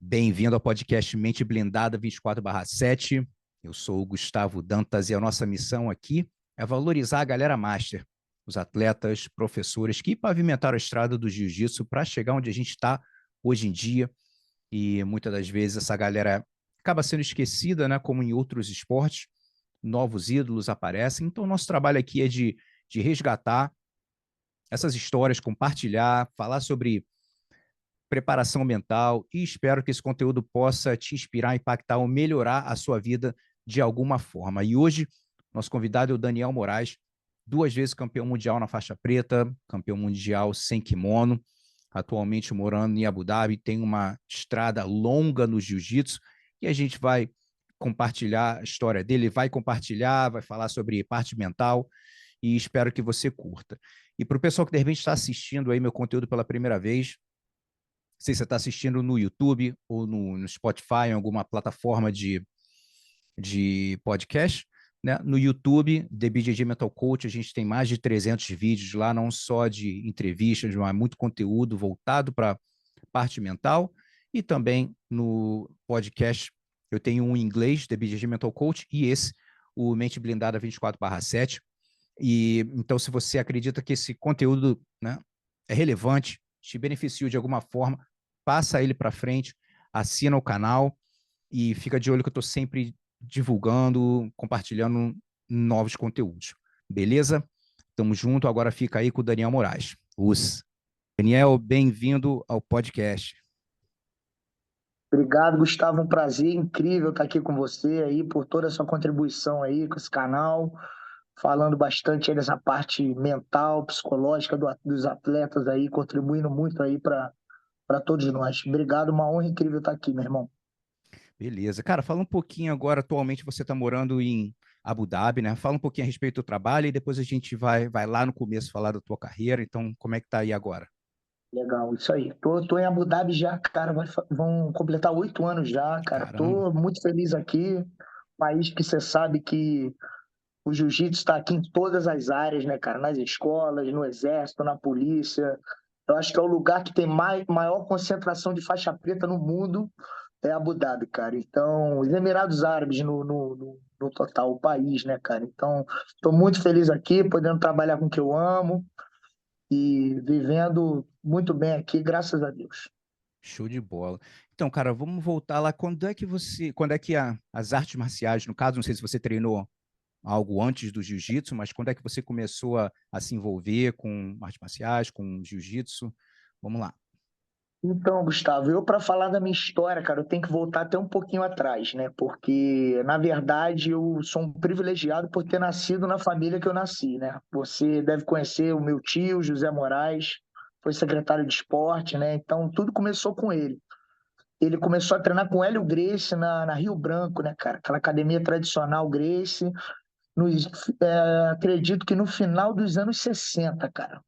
Bem-vindo ao podcast Mente Blindada 24/7. Eu sou o Gustavo Dantas e a nossa missão aqui é valorizar a galera master, os atletas, professores que pavimentaram a estrada do jiu-jitsu para chegar onde a gente está hoje em dia. E muitas das vezes essa galera acaba sendo esquecida, né? Como em outros esportes, novos ídolos aparecem. Então, nosso trabalho aqui é de resgatar essas histórias, compartilhar, falar sobre preparação mental e espero que esse conteúdo possa te inspirar, impactar ou melhorar a sua vida de alguma forma. E hoje, nosso convidado é o Daniel Moraes, 2 vezes campeão mundial na faixa preta, campeão mundial sem kimono, atualmente morando em Abu Dhabi, tem uma estrada longa no jiu-jitsu e a gente vai compartilhar a história dele, vai compartilhar, vai falar sobre parte mental e espero que você curta. E para o pessoal que de repente está assistindo aí meu conteúdo pela primeira vez, sei se você está assistindo no YouTube ou no Spotify, em alguma plataforma de podcast, né? No YouTube, The BJJ Mental Coach, a gente tem mais de 300 vídeos lá, não só de entrevistas, mas muito conteúdo voltado para parte mental. E também no podcast, eu tenho um em inglês, The BJJ Mental Coach, e esse, o Mente Blindada 24/7. E então, se você acredita que esse conteúdo, né, é relevante, te beneficiou de alguma forma, passa ele para frente, assina o canal e fica de olho que eu estou sempre divulgando, compartilhando novos conteúdos. Beleza? Tamo junto. Agora fica aí com o Daniel Moraes. Daniel, bem-vindo ao podcast. Obrigado, Gustavo. Um prazer incrível estar aqui com você aí, por toda a sua contribuição aí com esse canal, falando bastante aí dessa parte mental, psicológica dos atletas aí, contribuindo muito aí para todos nós. Obrigado, uma honra incrível estar aqui, meu irmão. Beleza. Cara, fala um pouquinho agora, atualmente você está morando em Abu Dhabi, né? Fala um pouquinho a respeito do trabalho e depois a gente vai lá no começo falar da tua carreira. Então, como é que tá aí agora? Legal, isso aí. Tô em Abu Dhabi já, cara, vão completar 8 anos já, cara. Caramba. Tô muito feliz aqui. País que você sabe que o jiu-jitsu está aqui em todas as áreas, né, cara? Nas escolas, no exército, na polícia. Eu acho que é o lugar que tem maior concentração de faixa preta no mundo, é Abu Dhabi, cara. Então, os Emirados Árabes no total, o país, né, cara? Então, estou muito feliz aqui, podendo trabalhar com o que eu amo e vivendo muito bem aqui, graças a Deus. Show de bola. Então, cara, vamos voltar lá. Quando é que as artes marciais, no caso, não sei se você treinou algo antes do jiu-jitsu, mas quando é que você começou a se envolver com artes marciais, com jiu-jitsu? Vamos lá. Então, Gustavo, eu para falar da minha história, cara, eu tenho que voltar até um pouquinho atrás, né? Porque, na verdade, eu sou um privilegiado por ter nascido na família que eu nasci, né? Você deve conhecer o meu tio, José Moraes, foi secretário de esporte, né? Então, tudo começou com ele. Ele começou a treinar com Hélio Gracie na Rio Branco, né, cara? Aquela academia tradicional Gracie, acredito que no final dos anos 60, cara.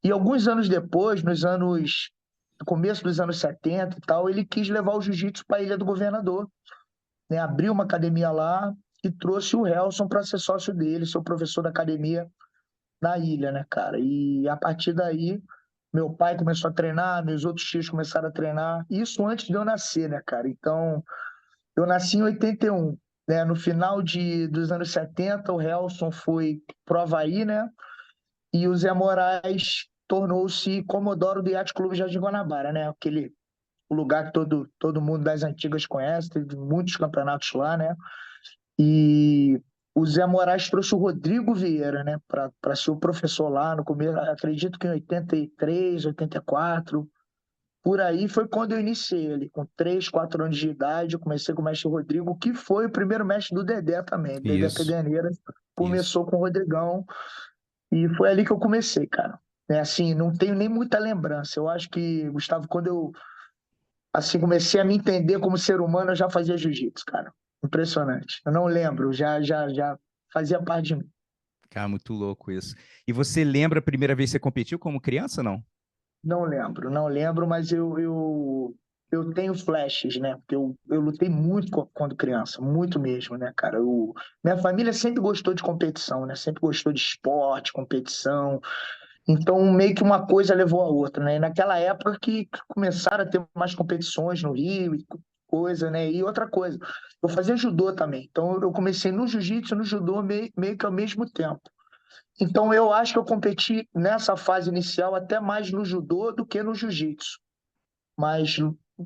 E alguns anos depois, no começo dos anos 70 e tal, ele quis levar o jiu-jitsu para a Ilha do Governador, né? Abriu uma academia lá e trouxe o Helson para ser sócio dele, seu professor da academia na ilha, né, cara? E a partir daí, meu pai começou a treinar, meus outros tios começaram a treinar, isso antes de eu nascer, né, cara? Então, eu nasci em 81, né? No final dos anos 70, o Helson foi pro Havaí, né? E o Zé Moraes tornou-se Comodoro do Yacht Clube Jardim Guanabara, né? O lugar que todo mundo das antigas conhece, teve muitos campeonatos lá, né? E o Zé Moraes trouxe o Rodrigo Vieira, né, para ser o professor lá no começo, acredito que em 83, 84, por aí foi quando eu iniciei ali, com 3, 4 anos de idade, eu comecei com o mestre Rodrigo, que foi o primeiro mestre do Dedé também, Dedé Isso, Pedreira, isso. começou com o Rodrigão, e foi ali que eu comecei, cara. É assim, não tenho nem muita lembrança. Eu acho que, Gustavo, quando eu assim comecei a me entender como ser humano, eu já fazia jiu-jitsu, cara. Impressionante. Eu não lembro, já fazia parte de mim. Cara, muito louco isso. E você lembra a primeira vez que você competiu como criança, não? Não lembro, mas eu tenho flashes, né? Porque eu lutei muito quando criança, muito mesmo, né, cara? Minha família sempre gostou de competição, né? Sempre gostou de esporte, competição. Então, meio que uma coisa levou a outra, né? E naquela época que começaram a ter mais competições no Rio e coisa, né? E outra coisa, eu fazia judô também. Então, eu comecei no jiu-jitsu e no judô meio que ao mesmo tempo. Então, eu acho que eu competi nessa fase inicial até mais no judô do que no jiu-jitsu. Mas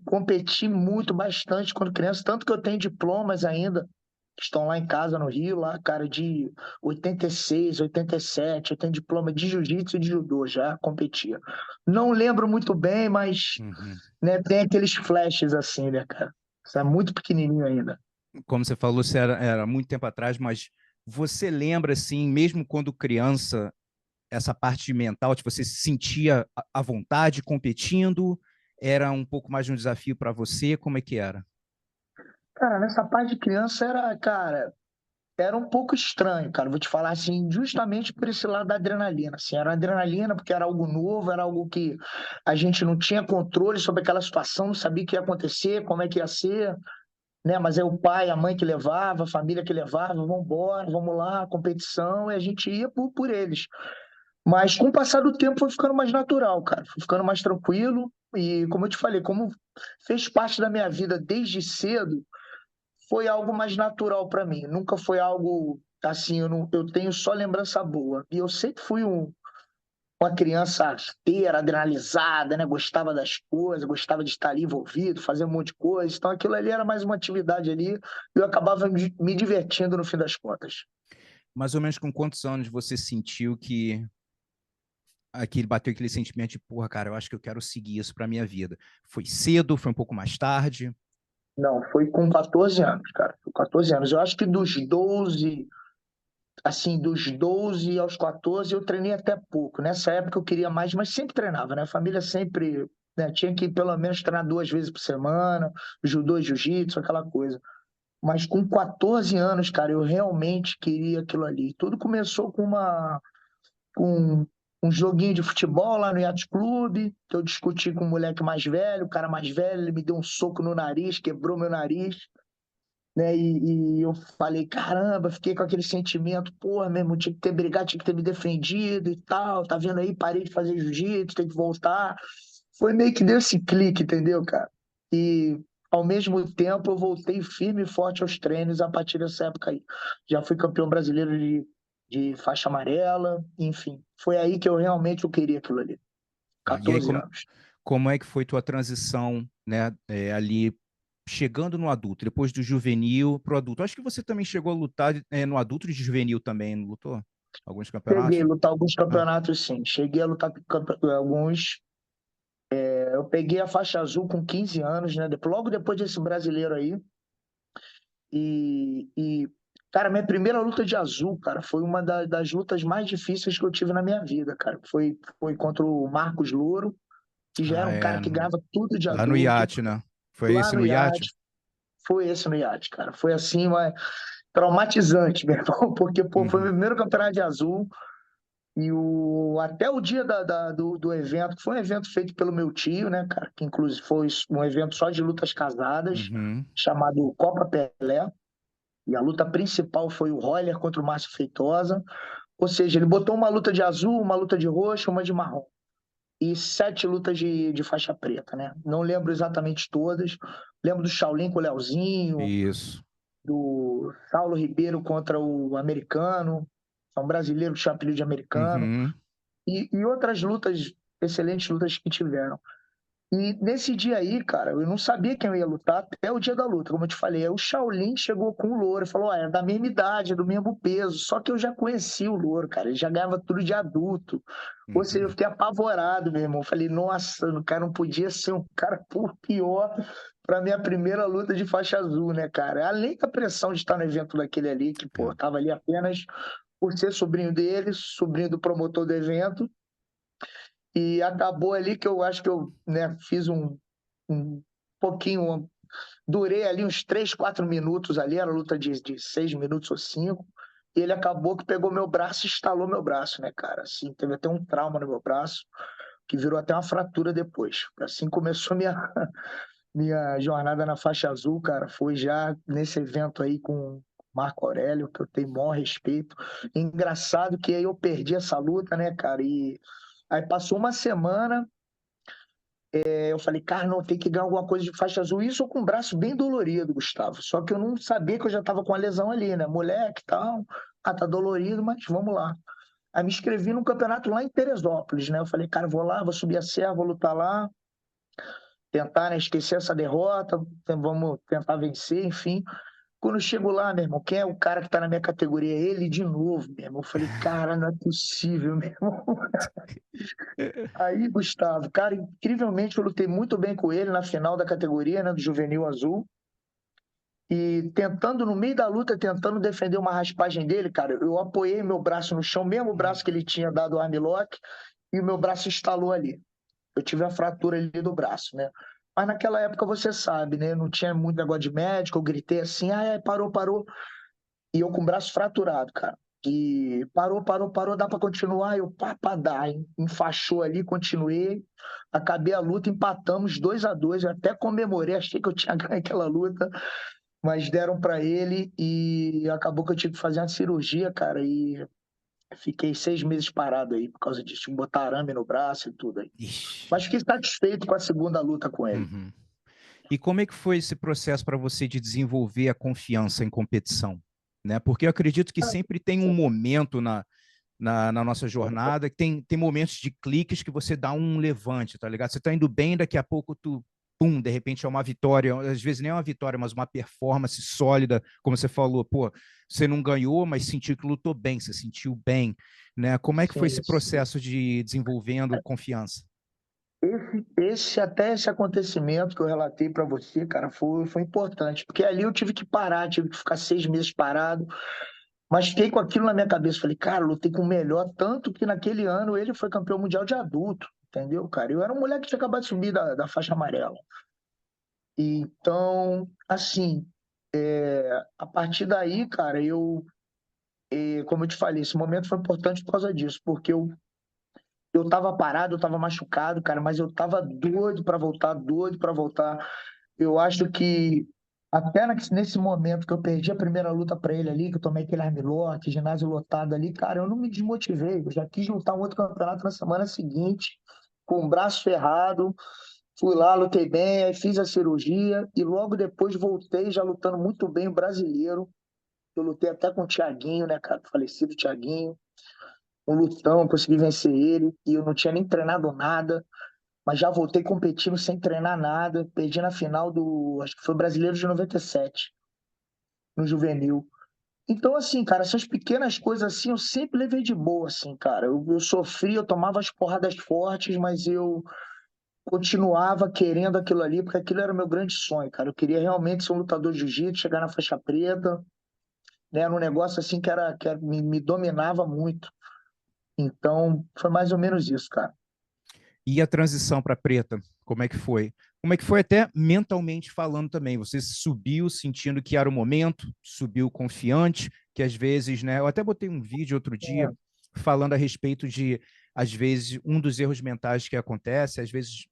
competi muito, bastante quando criança, tanto que eu tenho diplomas ainda, que estão lá em casa no Rio, lá, cara, de 86, 87, eu tenho diploma de jiu-jitsu e de judô, já competia. Não lembro muito bem, mas Uhum. né, tem aqueles flashes assim, né, cara? Isso é muito pequenininho ainda. Como você falou, você era muito tempo atrás, mas você lembra, assim, mesmo quando criança, essa parte mental, tipo, você se sentia à vontade competindo? Era um pouco mais de um desafio para você? Como é que era? Cara, nessa parte de criança era, cara, era um pouco estranho, cara. Vou te falar assim, justamente por esse lado da adrenalina. Assim, era adrenalina porque era algo novo, era algo que a gente não tinha controle sobre aquela situação, não sabia o que ia acontecer, como é que ia ser, né? Mas é o pai, a mãe que levava, a família que levava, vamos embora, vamos lá, competição, e a gente ia por eles. Mas com o passar do tempo foi ficando mais natural, cara. Foi ficando mais tranquilo. E como eu te falei, como fez parte da minha vida desde cedo, foi algo mais natural para mim. Nunca foi algo assim, eu tenho só lembrança boa. E eu sempre fui uma criança arteira, adrenalizada, né? Gostava das coisas, gostava de estar ali envolvido, fazer um monte de coisa. Então aquilo ali era mais uma atividade ali e eu acabava me divertindo no fim das contas. Mais ou menos com quantos anos você sentiu que aquele bateu aquele sentimento de, porra, cara, eu acho que eu quero seguir isso para minha vida? Foi cedo? Foi um pouco mais tarde? Não, foi com 14 anos, cara. Com 14 anos. Eu acho que dos 12 aos 14 eu treinei até pouco. Nessa época eu queria mais, mas sempre treinava, né? A família sempre, né, tinha que pelo menos treinar 2 vezes por semana, judô e jiu-jitsu, aquela coisa. Mas com 14 anos, cara, eu realmente queria aquilo ali. Tudo começou com um joguinho de futebol lá no Yacht Clube, que eu discuti com um moleque mais velho, o cara mais velho, ele me deu um soco no nariz, quebrou meu nariz, né? E eu falei, caramba, fiquei com aquele sentimento, porra, mesmo, tinha que ter brigado, tinha que ter me defendido e tal, tá vendo aí? Parei de fazer jiu-jitsu, tem que voltar. Foi meio que deu esse clique, entendeu, cara? E ao mesmo tempo eu voltei firme e forte aos treinos a partir dessa época aí. Já fui campeão brasileiro de faixa amarela, enfim. Foi aí que eu queria aquilo ali. Tá, e aí, 14 anos. como é que foi tua transição, né, ali, chegando no adulto, depois do juvenil pro adulto? Acho que você também chegou a lutar no adulto de juvenil também, não lutou? Alguns Cheguei a campeonatos? lutar alguns Ah, campeonatos, sim. Cheguei a lutar alguns. Eu peguei a faixa azul com 15 anos, né? Logo depois desse brasileiro aí. Cara, minha primeira luta de azul, cara, foi uma das lutas mais difíceis que eu tive na minha vida, cara. Foi contra o Marcos Louro, que já era um cara que ganhava tudo de lá no adulto, iate, né? Foi lá esse no no iate? iate. Foi esse no iate, cara. Foi assim, mas traumatizante, meu irmão, porque, pô, foi meu Uhum, primeiro campeonato de azul. Até o dia do evento, que foi um evento feito pelo meu tio, né, cara, que inclusive foi um evento só de lutas casadas, uhum. chamado Copa Pelé, e a luta principal foi o Royler contra o Márcio Feitosa, ou seja, ele botou uma luta de azul, uma luta de roxo, uma de marrom, e 7 lutas de faixa preta, né? Não lembro exatamente todas, lembro do Shaolin com o Leozinho, Isso. do Saulo Ribeiro contra o americano, é um brasileiro que tinha apelido de americano, Uhum. e outras lutas, excelentes lutas que tiveram. E nesse dia aí, cara, eu não sabia quem eu ia lutar até o dia da luta, como eu te falei. Aí o Shaolin chegou com o Louro e falou: é da mesma idade, é do mesmo peso. Só que eu já conhecia o Louro, cara, ele já ganhava tudo de adulto. Ou seja, eu Uhum. fiquei apavorado, meu irmão. Eu falei: nossa, o cara não podia ser um cara por pior para minha primeira luta de faixa azul, né, cara? Além da pressão de estar no evento daquele ali, que, pô, É. tava ali apenas por ser sobrinho dele, sobrinho do promotor do evento. E acabou ali que eu acho que eu, né, fiz um pouquinho, durei ali uns 3, 4 minutos ali, era luta de 6 minutos ou 5, e ele acabou que pegou meu braço e estalou meu braço, né, cara? Assim, teve até um trauma no meu braço, que virou até uma fratura depois. Assim começou minha jornada na faixa azul, cara, foi já nesse evento aí com Marco Aurélio, que eu tenho o maior respeito. Engraçado que aí eu perdi essa luta, né, cara? Aí passou uma semana, eu falei, cara, não, tem que ganhar alguma coisa de faixa azul. Isso com o braço bem dolorido, Gustavo. Só que eu não sabia que eu já estava com a lesão ali, né? Moleque e tal. Ah, tá dolorido, mas vamos lá. Aí me inscrevi num campeonato lá em Teresópolis, né? Eu falei, cara, vou lá, vou subir a serra, vou lutar lá, tentar, né, esquecer essa derrota, vamos tentar vencer, enfim. Quando eu chego lá, meu irmão, quem é o cara que tá na minha categoria? Ele de novo, meu irmão. Eu falei, cara, não é possível, meu irmão. Aí, Gustavo, cara, incrivelmente eu lutei muito bem com ele na final da categoria, né, do Juvenil Azul. E tentando, no meio da luta, tentando defender uma raspagem dele, cara, eu apoiei meu braço no chão, mesmo o braço que ele tinha dado o armlock, e o meu braço estalou ali. Eu tive a fratura ali do braço, né? Mas naquela época você sabe, né? Não tinha muito negócio de médico, eu gritei assim, parou, parou. E eu com o braço fraturado, cara. E parou, parou, parou, dá pra continuar? Eu, pá, dá. Enfaixou ali, continuei. Acabei a luta, empatamos 2-2. Eu até comemorei, achei que eu tinha ganho aquela luta, mas deram pra ele e acabou que eu tive que fazer uma cirurgia, cara. E fiquei 6 meses parado aí por causa disso. Tive que botar arame no braço e tudo aí. Ixi. Mas fiquei satisfeito com a segunda luta com ele. Uhum. E como é que foi esse processo para você de desenvolver a confiança em competição? Né? Porque eu acredito que sempre tem um momento na nossa jornada que tem momentos de cliques que você dá um levante, tá ligado? Você tá indo bem, daqui a pouco tu, pum, de repente é uma vitória, às vezes nem é uma vitória, mas uma performance sólida, como você falou, pô, você não ganhou, mas sentiu que lutou bem, você sentiu bem, né? Como é que foi esse Sim, sim. processo de desenvolvendo confiança? Até esse acontecimento que eu relatei para você, cara, foi importante, porque ali eu tive que parar, tive que ficar 6 meses parado, mas fiquei com aquilo na minha cabeça. Falei, cara, lutei com o melhor, tanto que naquele ano ele foi campeão mundial de adulto, entendeu, cara? Eu era um moleque que tinha acabado de subir da faixa amarela. Então, assim, a partir daí, cara, como eu te falei, esse momento foi importante por causa disso, porque eu tava parado, eu tava machucado, cara, mas eu tava doido pra voltar, doido pra voltar. Eu acho que até nesse momento que eu perdi a primeira luta pra ele ali, que eu tomei aquele armlock, ginásio lotado ali, cara, eu não me desmotivei. Eu já quis lutar um outro campeonato na semana seguinte, com o braço ferrado. Fui lá, lutei bem, aí fiz a cirurgia e logo depois voltei já lutando muito bem o brasileiro. Eu lutei até com o Thiaguinho, né, cara? O falecido Thiaguinho. Um lutão, consegui vencer ele e eu não tinha nem treinado nada, mas já voltei competindo sem treinar nada. Perdi na final do, acho que foi Brasileiro de 97, no juvenil. Então, assim, cara, essas pequenas coisas assim eu sempre levei de boa, assim, cara. Eu sofri, eu tomava as porradas fortes, mas eu continuava querendo aquilo ali, porque aquilo era o meu grande sonho, cara. Eu queria realmente ser um lutador de jiu-jitsu, chegar na faixa preta, né? Era um negócio assim me dominava muito. Então, foi mais ou menos isso, cara. E a transição para preta, como é que foi? Como é que foi até mentalmente falando também? Você subiu sentindo que era o momento, subiu confiante, que às vezes, né? Eu até botei um vídeo outro dia É, falando a respeito de, às vezes, um dos erros mentais que acontece, às vezes,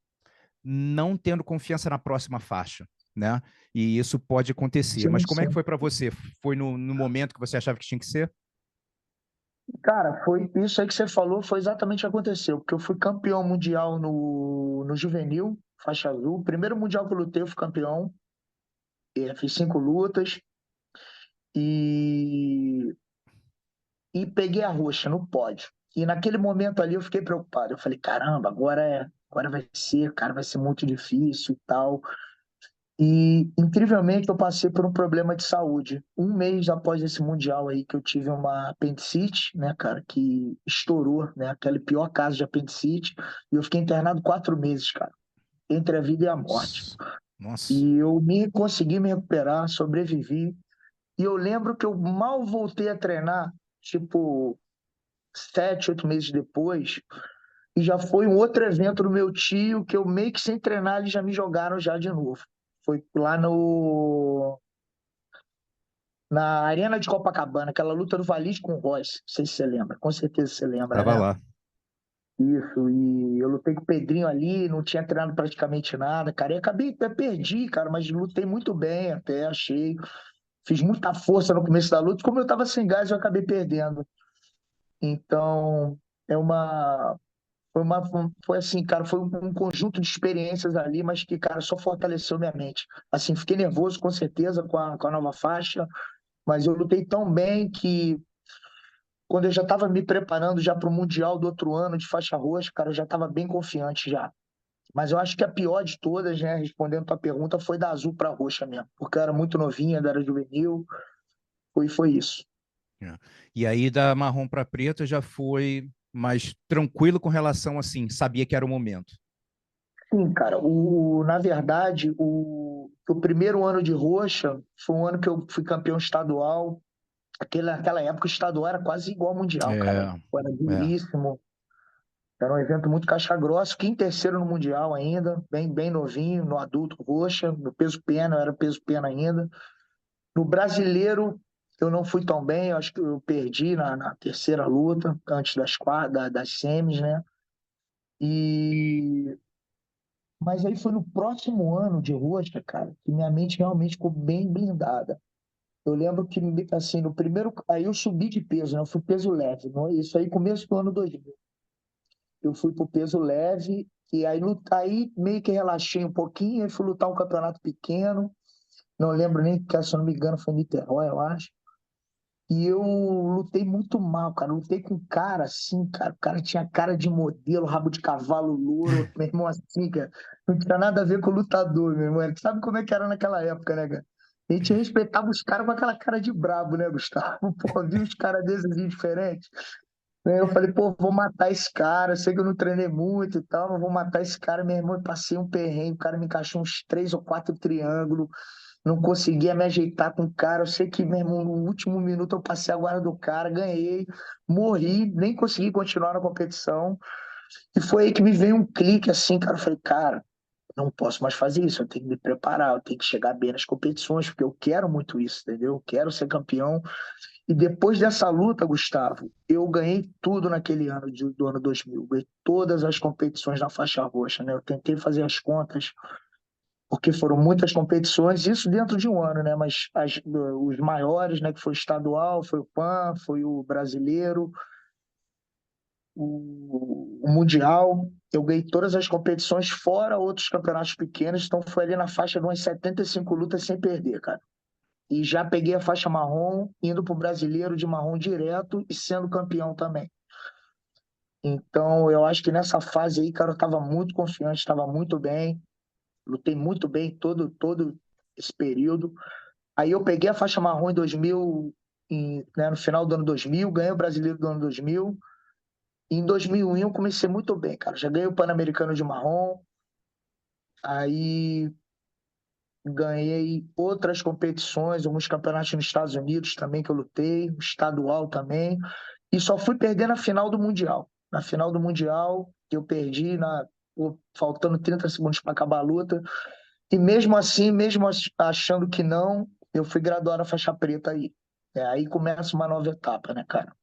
não tendo confiança na próxima faixa, né? E isso pode acontecer. Mas sim, como é que sim. foi para você? Foi no momento que você achava que tinha que ser? Cara, foi isso aí que você falou, foi exatamente o que aconteceu, porque eu fui campeão mundial no juvenil, faixa azul. Primeiro mundial que eu lutei, eu fui campeão. Fiz 5 lutas e, e peguei a roxa no pódio. E naquele momento ali eu fiquei preocupado. Eu falei, caramba, agora vai ser, cara, vai ser muito difícil e tal. E incrivelmente eu passei por um problema de saúde. Um mês após esse mundial aí que eu tive uma apendicite, né, cara, que estourou, né, aquele pior caso de apendicite, e eu fiquei internado 4 meses, cara, entre a vida e a morte. Nossa. Nossa. E eu consegui me recuperar, sobrevivi. E eu lembro que eu mal voltei a treinar, tipo, 7, 8 meses depois, e já foi um outro evento do meu tio que eu meio que sem treinar, eles já me jogaram já de novo. Foi lá no na Arena de Copacabana, aquela luta do Valis com o Royce. Não sei se você lembra, com certeza você lembra, Tava né? lá. Isso, e eu lutei com o Pedrinho ali, não tinha treinado praticamente nada, cara. E acabei, até perdi, cara, mas lutei muito bem, até achei. Fiz muita força no começo da luta. Como eu tava sem gás, eu acabei perdendo. Então, é uma. Foi assim, cara, foi um conjunto de experiências ali, mas que, cara, só fortaleceu minha mente. Assim, fiquei nervoso com certeza com a nova faixa, mas eu lutei tão bem que quando eu já estava me preparando já para o Mundial do outro ano de faixa roxa, cara, eu já estava bem confiante já. Mas eu acho que a pior de todas, né, respondendo a tua pergunta, foi da azul para roxa mesmo, porque eu era muito novinha, ainda era juvenil, foi isso. É. E aí da marrom para preta já foi mais tranquilo com relação assim, sabia que era o momento. Sim, cara, na verdade, o primeiro ano de roxa foi um ano que eu fui campeão estadual. Naquela época, o estadual era quase igual ao mundial, cara. É, Era é. duríssimo. Era um evento muito caixa grossa. Fiquei em terceiro no mundial ainda, bem novinho, no adulto roxa, no peso pena, eu era peso pena ainda. No brasileiro, eu não fui tão bem, eu acho que eu perdi na terceira luta, antes das semis, né? E Mas aí foi no próximo ano de roxa, cara, que minha mente realmente ficou bem blindada. Eu lembro que, assim, no primeiro. Aí eu subi de peso, né? Eu fui peso leve. Isso aí, começo do ano 2000. Eu fui pro peso leve, e aí meio que relaxei um pouquinho, aí fui lutar um campeonato pequeno. Não lembro nem, que, se eu não me engano, foi em Niterói, eu acho. E eu lutei muito mal, cara. Lutei com um cara assim, cara. O cara tinha cara de modelo, rabo de cavalo louro, meu irmão assim, cara. Não tinha nada a ver com lutador, meu irmão. Sabe como é que era naquela época, né, cara? A gente respeitava os caras com aquela cara de brabo, né, Gustavo? Pô, vi uns caras desses assim, diferentes. Aí eu falei, pô, vou matar esse cara. Eu sei que eu não treinei muito e tal, mas vou matar esse cara, meu irmão. Eu passei um perrengue, o cara me encaixou uns 3 ou 4 triângulos, não conseguia me ajeitar com o cara. Eu sei que, meu irmão, no último minuto eu passei a guarda do cara, ganhei, morri, nem consegui continuar na competição. E foi aí que me veio um clique assim, cara. Eu falei, cara, não posso mais fazer isso, eu tenho que me preparar, eu tenho que chegar bem nas competições, porque eu quero muito isso, entendeu? Eu quero ser campeão. E depois dessa luta, Gustavo, eu ganhei tudo naquele ano do ano 2000. Ganhei todas as competições na faixa roxa, né? Eu tentei fazer as contas, porque foram muitas competições, isso dentro de um ano, né? Mas os maiores, né? Que foi o estadual, foi o PAN, foi o brasileiro, o mundial. Eu ganhei todas as competições, fora outros campeonatos pequenos, então foi ali na faixa de umas 75 lutas sem perder, cara. E já peguei a faixa marrom, indo para o brasileiro de marrom direto e sendo campeão também. Então, eu acho que nessa fase aí, cara, eu estava muito confiante, estava muito bem, lutei muito bem todo esse período. Aí eu peguei a faixa marrom em 2000, né, no final do ano 2000, ganhei o brasileiro do ano 2000. E em 2001 eu comecei muito bem, cara. Já ganhei o Pan-Americano de marrom, aí ganhei outras competições, alguns campeonatos nos Estados Unidos também que eu lutei, o estadual também. E só fui perder na final do Mundial. Na final do Mundial, eu perdi faltando 30 segundos para acabar a luta. E mesmo assim, mesmo achando que não, eu fui graduar na faixa preta aí. Aí começa uma nova etapa, né, cara?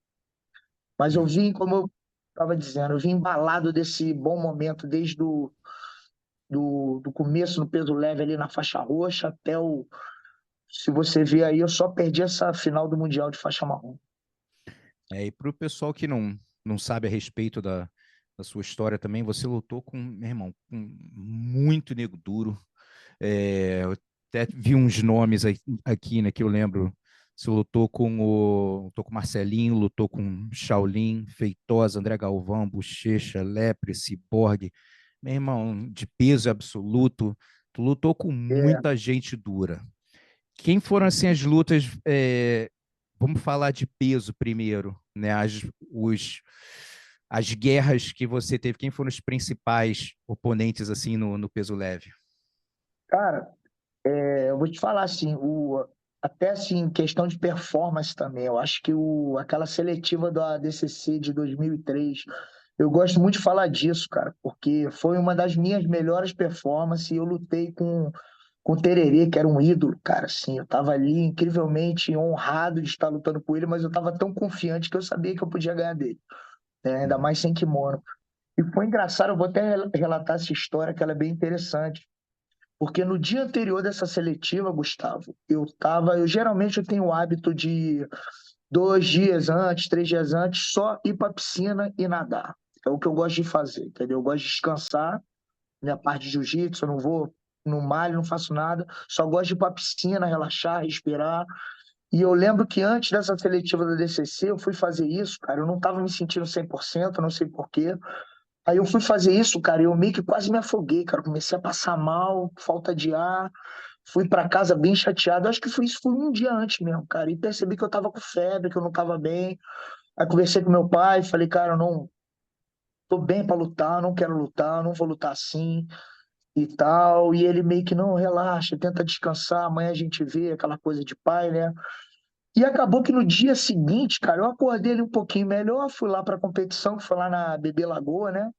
Mas eu vim, como eu estava dizendo, eu vim embalado desse bom momento desde do começo no peso leve ali na faixa roxa até o. Se você ver aí, eu só perdi essa final do Mundial de faixa marrom. E para o pessoal que não sabe a respeito da sua história também, você lutou com, meu irmão, com muito nego duro. Eu até vi uns nomes aqui, né, que eu lembro. Você lutou com Marcelinho, lutou com Shaolin, Feitosa, André Galvão, Bochecha, Lepre, Ciborgue. Meu irmão, de peso absoluto, tu lutou com É, muita gente dura. Quem foram assim as lutas? Vamos falar de peso primeiro, né? As guerras que você teve. Quem foram os principais oponentes assim no peso leve? cara, eu vou te falar assim, até assim, questão de performance também. Eu acho que aquela seletiva da ADCC de 2003, eu gosto muito de falar disso, cara, porque foi uma das minhas melhores performances. E eu lutei com o Tererê, que era um ídolo, cara, assim, eu tava ali incrivelmente honrado de estar lutando com ele, mas eu tava tão confiante que eu sabia que eu podia ganhar dele, né? Ainda Uhum. mais sem kimono. E foi engraçado, eu vou até relatar essa história, que ela é bem interessante. Porque no dia anterior dessa seletiva, Gustavo, eu geralmente eu tenho o hábito de 2 dias antes, 3 dias antes, só ir para piscina e nadar. É o que eu gosto de fazer, entendeu? Eu gosto de descansar, minha parte de jiu-jitsu, eu não vou no malho, não faço nada, só gosto de ir pra piscina, relaxar, respirar. E eu lembro que antes dessa seletiva da DCC, eu fui fazer isso, cara, eu não tava me sentindo 100%, não sei por quê. Aí eu fui fazer isso, cara, e eu meio que quase me afoguei, cara. Comecei a passar mal, falta de ar. Fui pra casa bem chateado. Acho que foi um dia antes mesmo, cara. E percebi que eu tava com febre, que eu não tava bem. Aí conversei com meu pai, falei, cara, eu não tô bem pra lutar, não quero lutar, não vou lutar assim e tal. E ele meio que, não, relaxa, tenta descansar, amanhã a gente vê, aquela coisa de pai, né? E acabou que no dia seguinte, cara, eu acordei ali um pouquinho melhor, fui lá pra competição, que foi lá na Bebê Lagoa, né?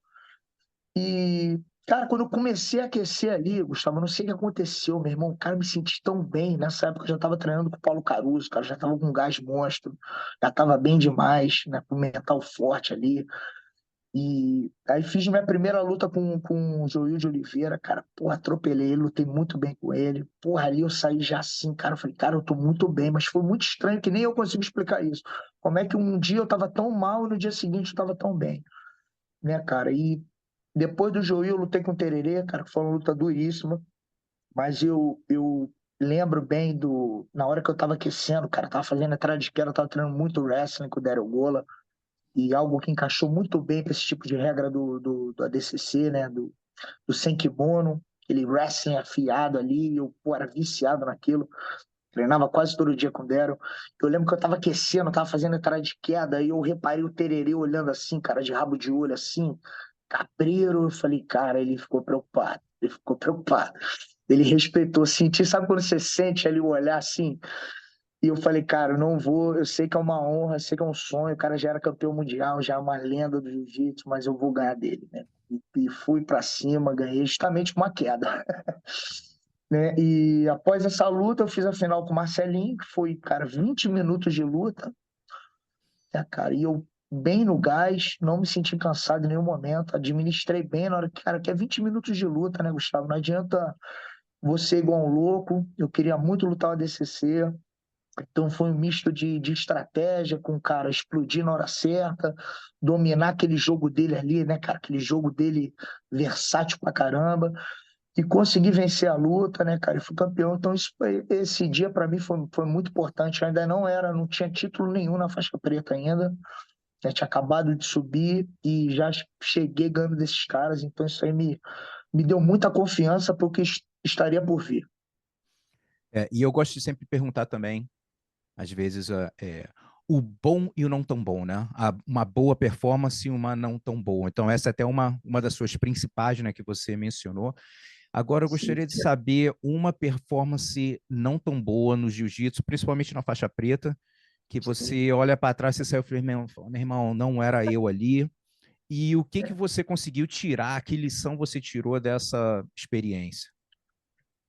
E, cara, quando eu comecei a aquecer ali, Gustavo, eu não sei o que aconteceu, meu irmão, cara, eu me senti tão bem. Nessa época eu já tava treinando com o Paulo Caruso, cara, já tava com um gás monstro, já tava bem demais, né, com o mental forte ali. E aí fiz minha primeira luta com o Joil de Oliveira, cara, porra, atropelei ele, lutei muito bem com ele. Porra, ali eu saí já assim, cara, eu falei, cara, eu tô muito bem, mas foi muito estranho que nem eu consigo explicar isso. Como é que um dia eu tava tão mal e no dia seguinte eu tava tão bem, né, cara? E depois do Joil, eu lutei com o Tererê, cara, que foi uma luta duríssima, mas eu lembro bem na hora que eu tava aquecendo, cara, tava fazendo entrada de queda, eu tava treinando muito wrestling com o Daryl Gola, e algo que encaixou muito bem para esse tipo de regra do ADCC, né, do sem kimono, aquele wrestling afiado ali, eu, pô, era viciado naquilo, treinava quase todo dia com o Daryl. Eu lembro que eu tava aquecendo, tava fazendo entrada de queda, e eu reparei o Tererê olhando assim, cara, de rabo de olho, assim, cabreiro. Eu falei, cara, ele ficou preocupado. Ele ficou preocupado. Ele respeitou, senti, sabe quando você sente ali o olhar assim? E eu falei, cara, eu não vou, eu sei que é uma honra, eu sei que é um sonho, o cara já era campeão mundial, já é uma lenda do jiu-jitsu, mas eu vou ganhar dele, né? E fui pra cima, ganhei justamente com uma queda, né? E após essa luta, eu fiz a final com o Marcelinho, que foi, cara, 20 minutos de luta, né, cara? E eu bem no gás, não me senti cansado em nenhum momento, administrei bem na hora que, cara, que é 20 minutos de luta, né, Gustavo? Não adianta você ir igual um louco. Eu queria muito lutar o ADCC, então foi um misto de estratégia com o cara explodir na hora certa, dominar aquele jogo dele ali, né, cara? Aquele jogo dele versátil pra caramba. E consegui vencer a luta, né, cara? E fui campeão. Então, esse dia para mim foi muito importante. Eu ainda não tinha título nenhum na faixa preta ainda. Já tinha acabado de subir e já cheguei ganhando desses caras. Então, isso aí me deu muita confiança para o que estaria por vir. E eu gosto de sempre perguntar também, às vezes, o bom e o não tão bom, né? Uma boa performance e uma não tão boa. Então, essa é até uma das suas principais, né, que você mencionou. Agora, eu Sim. gostaria de saber uma performance não tão boa no jiu-jitsu, principalmente na faixa preta, que você olha para trás e saiu e fala, meu irmão, não era eu ali. E o que que você conseguiu tirar? Que lição você tirou dessa experiência?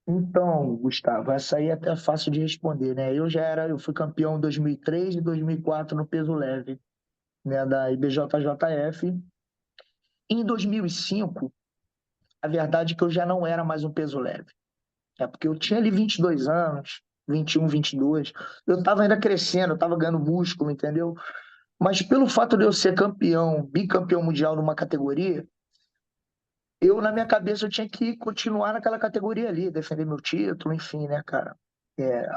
Então, Gustavo, essa aí é até fácil de responder, né? Eu fui campeão em 2003 e 2004 no peso leve, né, da IBJJF. Em 2005, a verdade é que eu já não era mais um peso leve. É porque eu tinha ali 22 anos, 21, 22. Eu estava ainda crescendo, eu estava ganhando músculo, entendeu? Mas pelo fato de eu ser campeão, bicampeão mundial numa categoria, na minha cabeça, eu tinha que continuar naquela categoria ali, defender meu título, enfim, né, cara? É,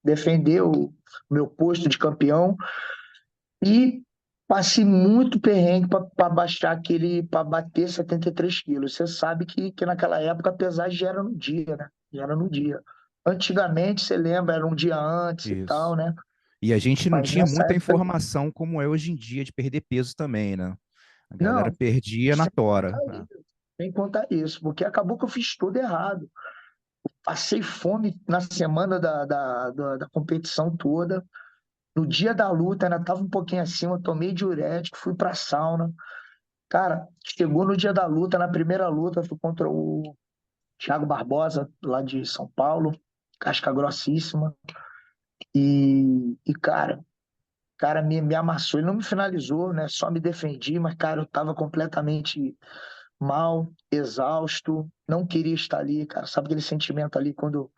defender o meu posto de campeão e passei muito perrengue para baixar para bater 73 quilos. Você sabe que naquela época a pesagem já era no dia, né? Já era no dia. Antigamente, você lembra, era um dia antes e tal, Isso. né? E a gente não Mas tinha nessa muita época, informação como é hoje em dia de perder peso também, né? A galera não, perdia na sem contar tora, né? isso, sem contar isso, porque acabou que eu fiz tudo errado. Passei fome na semana da competição toda. No dia da luta, ainda estava um pouquinho acima, tomei diurético, fui pra sauna. Cara, chegou no dia da luta, na primeira luta, fui contra o Thiago Barbosa, lá de São Paulo, casca grossíssima. Cara, me amassou. Ele não me finalizou, né? Só me defendi, mas, cara, eu tava completamente mal, exausto, não queria estar ali, cara. Sabe aquele sentimento ali quando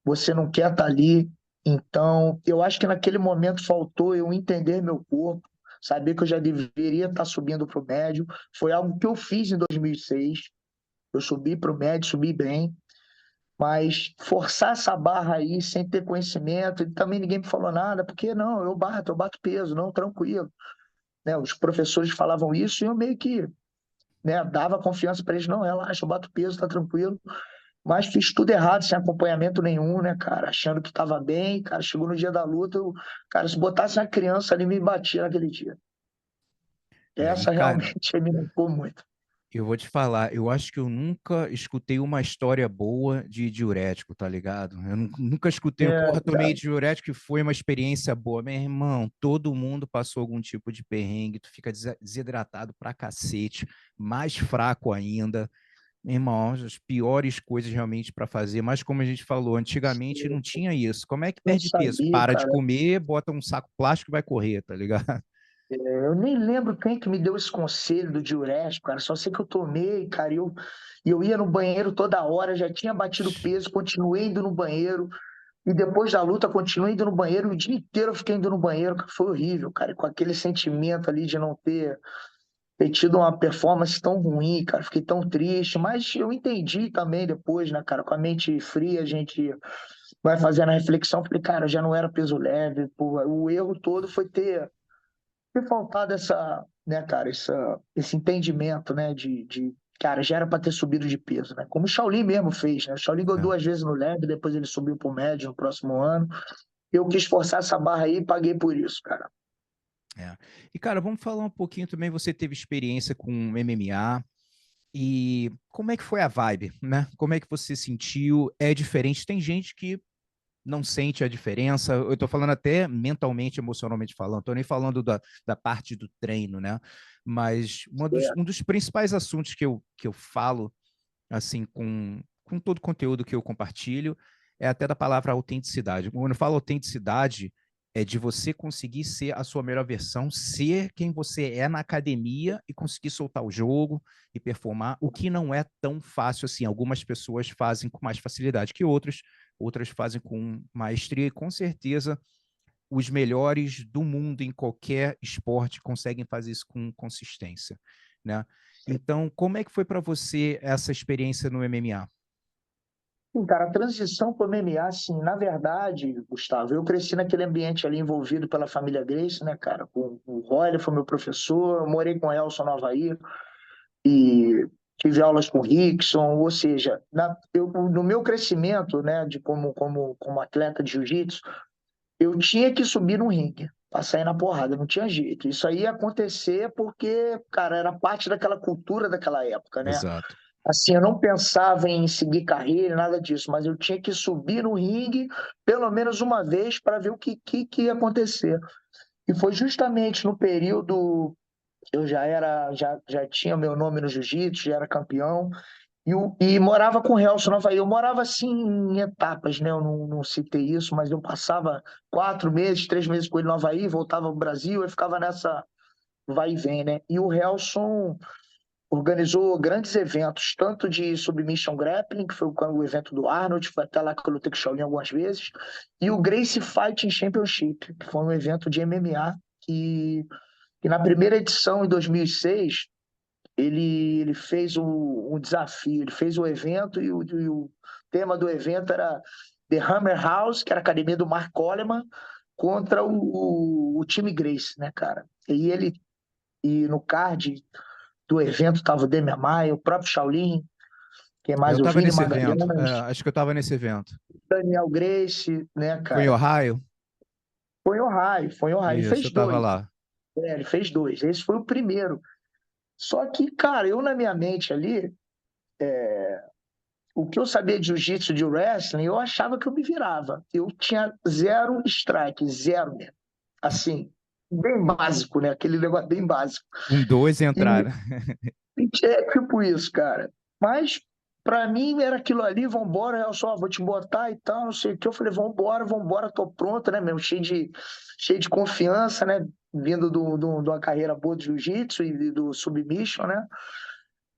você não quer estar ali? Então, eu acho que naquele momento faltou eu entender meu corpo, sabia que eu já deveria estar subindo para o médio. Foi algo que eu fiz em 2006. Eu subi para o médio, subi bem. Mas forçar essa barra aí sem ter conhecimento, e também ninguém me falou nada, porque não, eu bato peso, não, tranquilo. Né? Os professores falavam isso e eu meio que, né, dava confiança para eles, não, relaxa, eu bato peso, tá tranquilo. Mas fiz tudo errado, sem acompanhamento nenhum, né, cara? Achando que tava bem, cara, chegou no dia da luta, cara, se botasse uma criança ali, me batia naquele dia. E, Essa cara, realmente me marcou muito. eu vou te falar, eu acho que eu nunca escutei uma história boa de diurético, tá ligado? Eu nunca escutei, É, porra, tomei cara, diurético e foi uma experiência boa. Meu irmão, todo mundo passou algum tipo de perrengue, tu fica desidratado pra cacete, mais fraco ainda. Meu irmão, as piores coisas realmente para fazer, mas como a gente falou, antigamente não tinha isso. Como é que não perde peso? sabia, Para de cara. comer, bota um saco plástico e vai correr, tá ligado? Eu nem lembro quem que me deu esse conselho do diurético, cara. Só sei que eu tomei, cara. E eu ia no banheiro toda hora, já tinha batido peso, continuei indo no banheiro. E depois da luta, continuei indo no banheiro. O dia inteiro eu fiquei indo no banheiro, que foi horrível, cara. Com aquele sentimento ali de não ter tido uma performance tão ruim, cara. Fiquei tão triste. Mas eu entendi também depois, né, cara? Com a mente fria, a gente vai fazendo a reflexão. Falei, cara, já não era peso leve. Pô, o erro todo foi ter faltado essa, né, cara, esse entendimento, né, cara, já era para ter subido de peso, né? Como o Shaolin mesmo fez, né? O Shaolin ganhou É, 2 vezes no leve, depois ele subiu pro médio no próximo ano. Eu quis forçar essa barra aí e paguei por isso, cara. é. E, cara, vamos falar um pouquinho também. Você teve experiência com MMA e como é que foi a vibe, né? Como é que você sentiu? É diferente? Tem gente que não sente a diferença. Eu estou falando até mentalmente, emocionalmente falando, estou nem falando da parte do treino, né? Mas um dos principais assuntos que eu falo, assim, com todo o conteúdo que eu compartilho, é até da palavra autenticidade. Quando eu falo autenticidade, é de você conseguir ser a sua melhor versão, ser quem você é na academia e conseguir soltar o jogo e performar, o que não é tão fácil assim. Algumas pessoas fazem com mais facilidade que outras, outras fazem com maestria e com certeza os melhores do mundo em qualquer esporte conseguem fazer isso com consistência, né? Então, como é que foi para você essa experiência no MMA? Sim, cara, a transição para o MMA, assim, na verdade, Gustavo, eu cresci naquele ambiente ali envolvido pela família Gracie, né, cara? O Roy foi meu professor, eu morei com o Elson no Havaí, e tive aulas com o Rickson, ou seja, no meu crescimento, né, de como atleta de jiu-jitsu, eu tinha que subir no ringue para sair na porrada, não tinha jeito. Isso aí ia acontecer porque, cara, era parte daquela cultura daquela época, né? Exato. Assim, eu não pensava em seguir carreira, nada disso, mas eu tinha que subir no ringue pelo menos uma vez para ver o que ia acontecer. E foi justamente no período eu já tinha meu nome no jiu-jitsu, já era campeão, e morava com o Helson no Havaí. Eu morava assim em etapas, né? Eu não citei isso, mas eu passava 4 meses, 3 meses com ele no Havaí, voltava ao Brasil, e ficava nessa vai e vem, né? E o Helson organizou grandes eventos, tanto de submission grappling, que foi o evento do Arnold, foi até lá que eu lutei com o Shaolin algumas vezes, e o Gracie Fighting Championship, que foi um evento de MMA que na primeira edição, em 2006, ele fez um desafio, ele fez o evento e o tema do evento era The Hammer House, que era a academia do Mark Coleman, contra o time Gracie, né, cara? E no card do evento estava o Demian Maia, o próprio Shaolin, quem Eu mais? O estava Vini nesse evento, Magalhães, acho que eu estava nesse evento. Daniel Gracie, né, Foi em cara? Ohio? Foi em Ohio, foi em Ohio. Ele Isso, eu fez estava dois. lá. Ele fez dois. Esse foi o primeiro. Só que, cara, eu na minha mente ali, o que eu sabia de jiu-jitsu, de wrestling, eu achava que eu me virava. Eu tinha zero strike, zero mesmo. Assim, bem básico, né? Aquele negócio bem básico. Com dois E entraram. é tipo isso, cara. Mas pra mim era aquilo ali, vambora, eu só vou te botar e tal, não sei o que. Eu falei, vambora, vambora, tô pronto, né, mesmo? Cheio de confiança, né? Vindo de uma carreira boa de jiu-jitsu e do submission, né?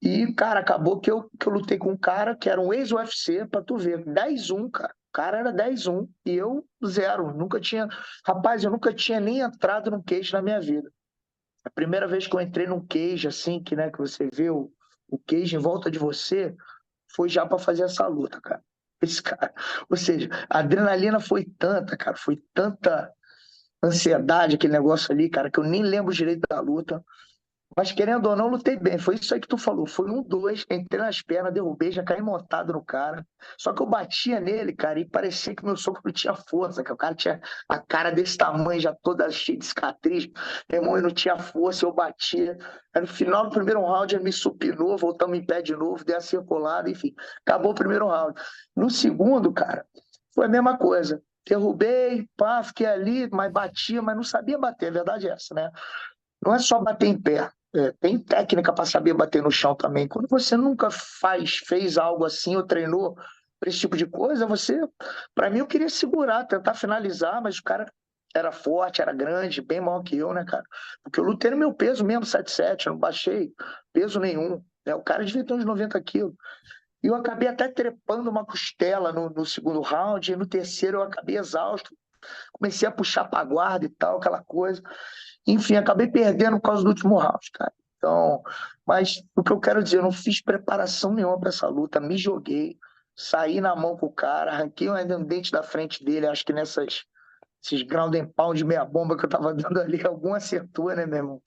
E, cara, acabou que eu lutei com um cara que era um ex-UFC, pra tu ver, 10-1, cara. O cara era 10-1 e eu zero. Nunca tinha. Rapaz, eu nunca tinha nem entrado num cage na minha vida. A primeira vez que eu entrei num cage, assim, que, né, que você vê o cage em volta de você, foi já para fazer essa luta, cara. Esse cara, ou seja, a adrenalina foi tanta, cara, foi tanta ansiedade, aquele negócio ali, cara, que eu nem lembro direito da luta. Mas querendo ou não, lutei bem. Foi isso aí que tu falou. Foi um, dois, entrei nas pernas, derrubei, já caí montado no cara. Só que eu batia nele, cara, e parecia que meu soco não tinha força, que o cara tinha a cara desse tamanho, já toda cheia de cicatriz. Meu irmão, ele não tinha força, eu batia. Aí no final do primeiro round, ele me supinou, voltamos em pé de novo, dei a circulada, enfim. Acabou o primeiro round. No segundo, cara, foi a mesma coisa. Derrubei, pá, fiquei ali, mas batia, mas não sabia bater, a verdade é essa, né? Não é só bater em pé. Tem técnica para saber bater no chão também. Quando você nunca fez algo assim ou treinou para esse tipo de coisa, para mim, eu queria segurar, tentar finalizar, mas o cara era forte, era grande, bem maior que eu, né, cara? Porque eu lutei no meu peso mesmo, 77, eu não baixei peso nenhum. Né? O cara devia ter uns 90 quilos. E eu acabei até trepando uma costela no segundo round, e no terceiro eu acabei exausto. Comecei a puxar para guarda e tal, aquela coisa. Enfim, acabei perdendo por causa do último round, cara. Então, mas o que eu quero dizer, eu não fiz preparação nenhuma para essa luta, me joguei, saí na mão com o cara, arranquei um dente da frente dele, acho que esses ground and pound de meia bomba que eu tava dando ali, algum acertou, né, meu irmão?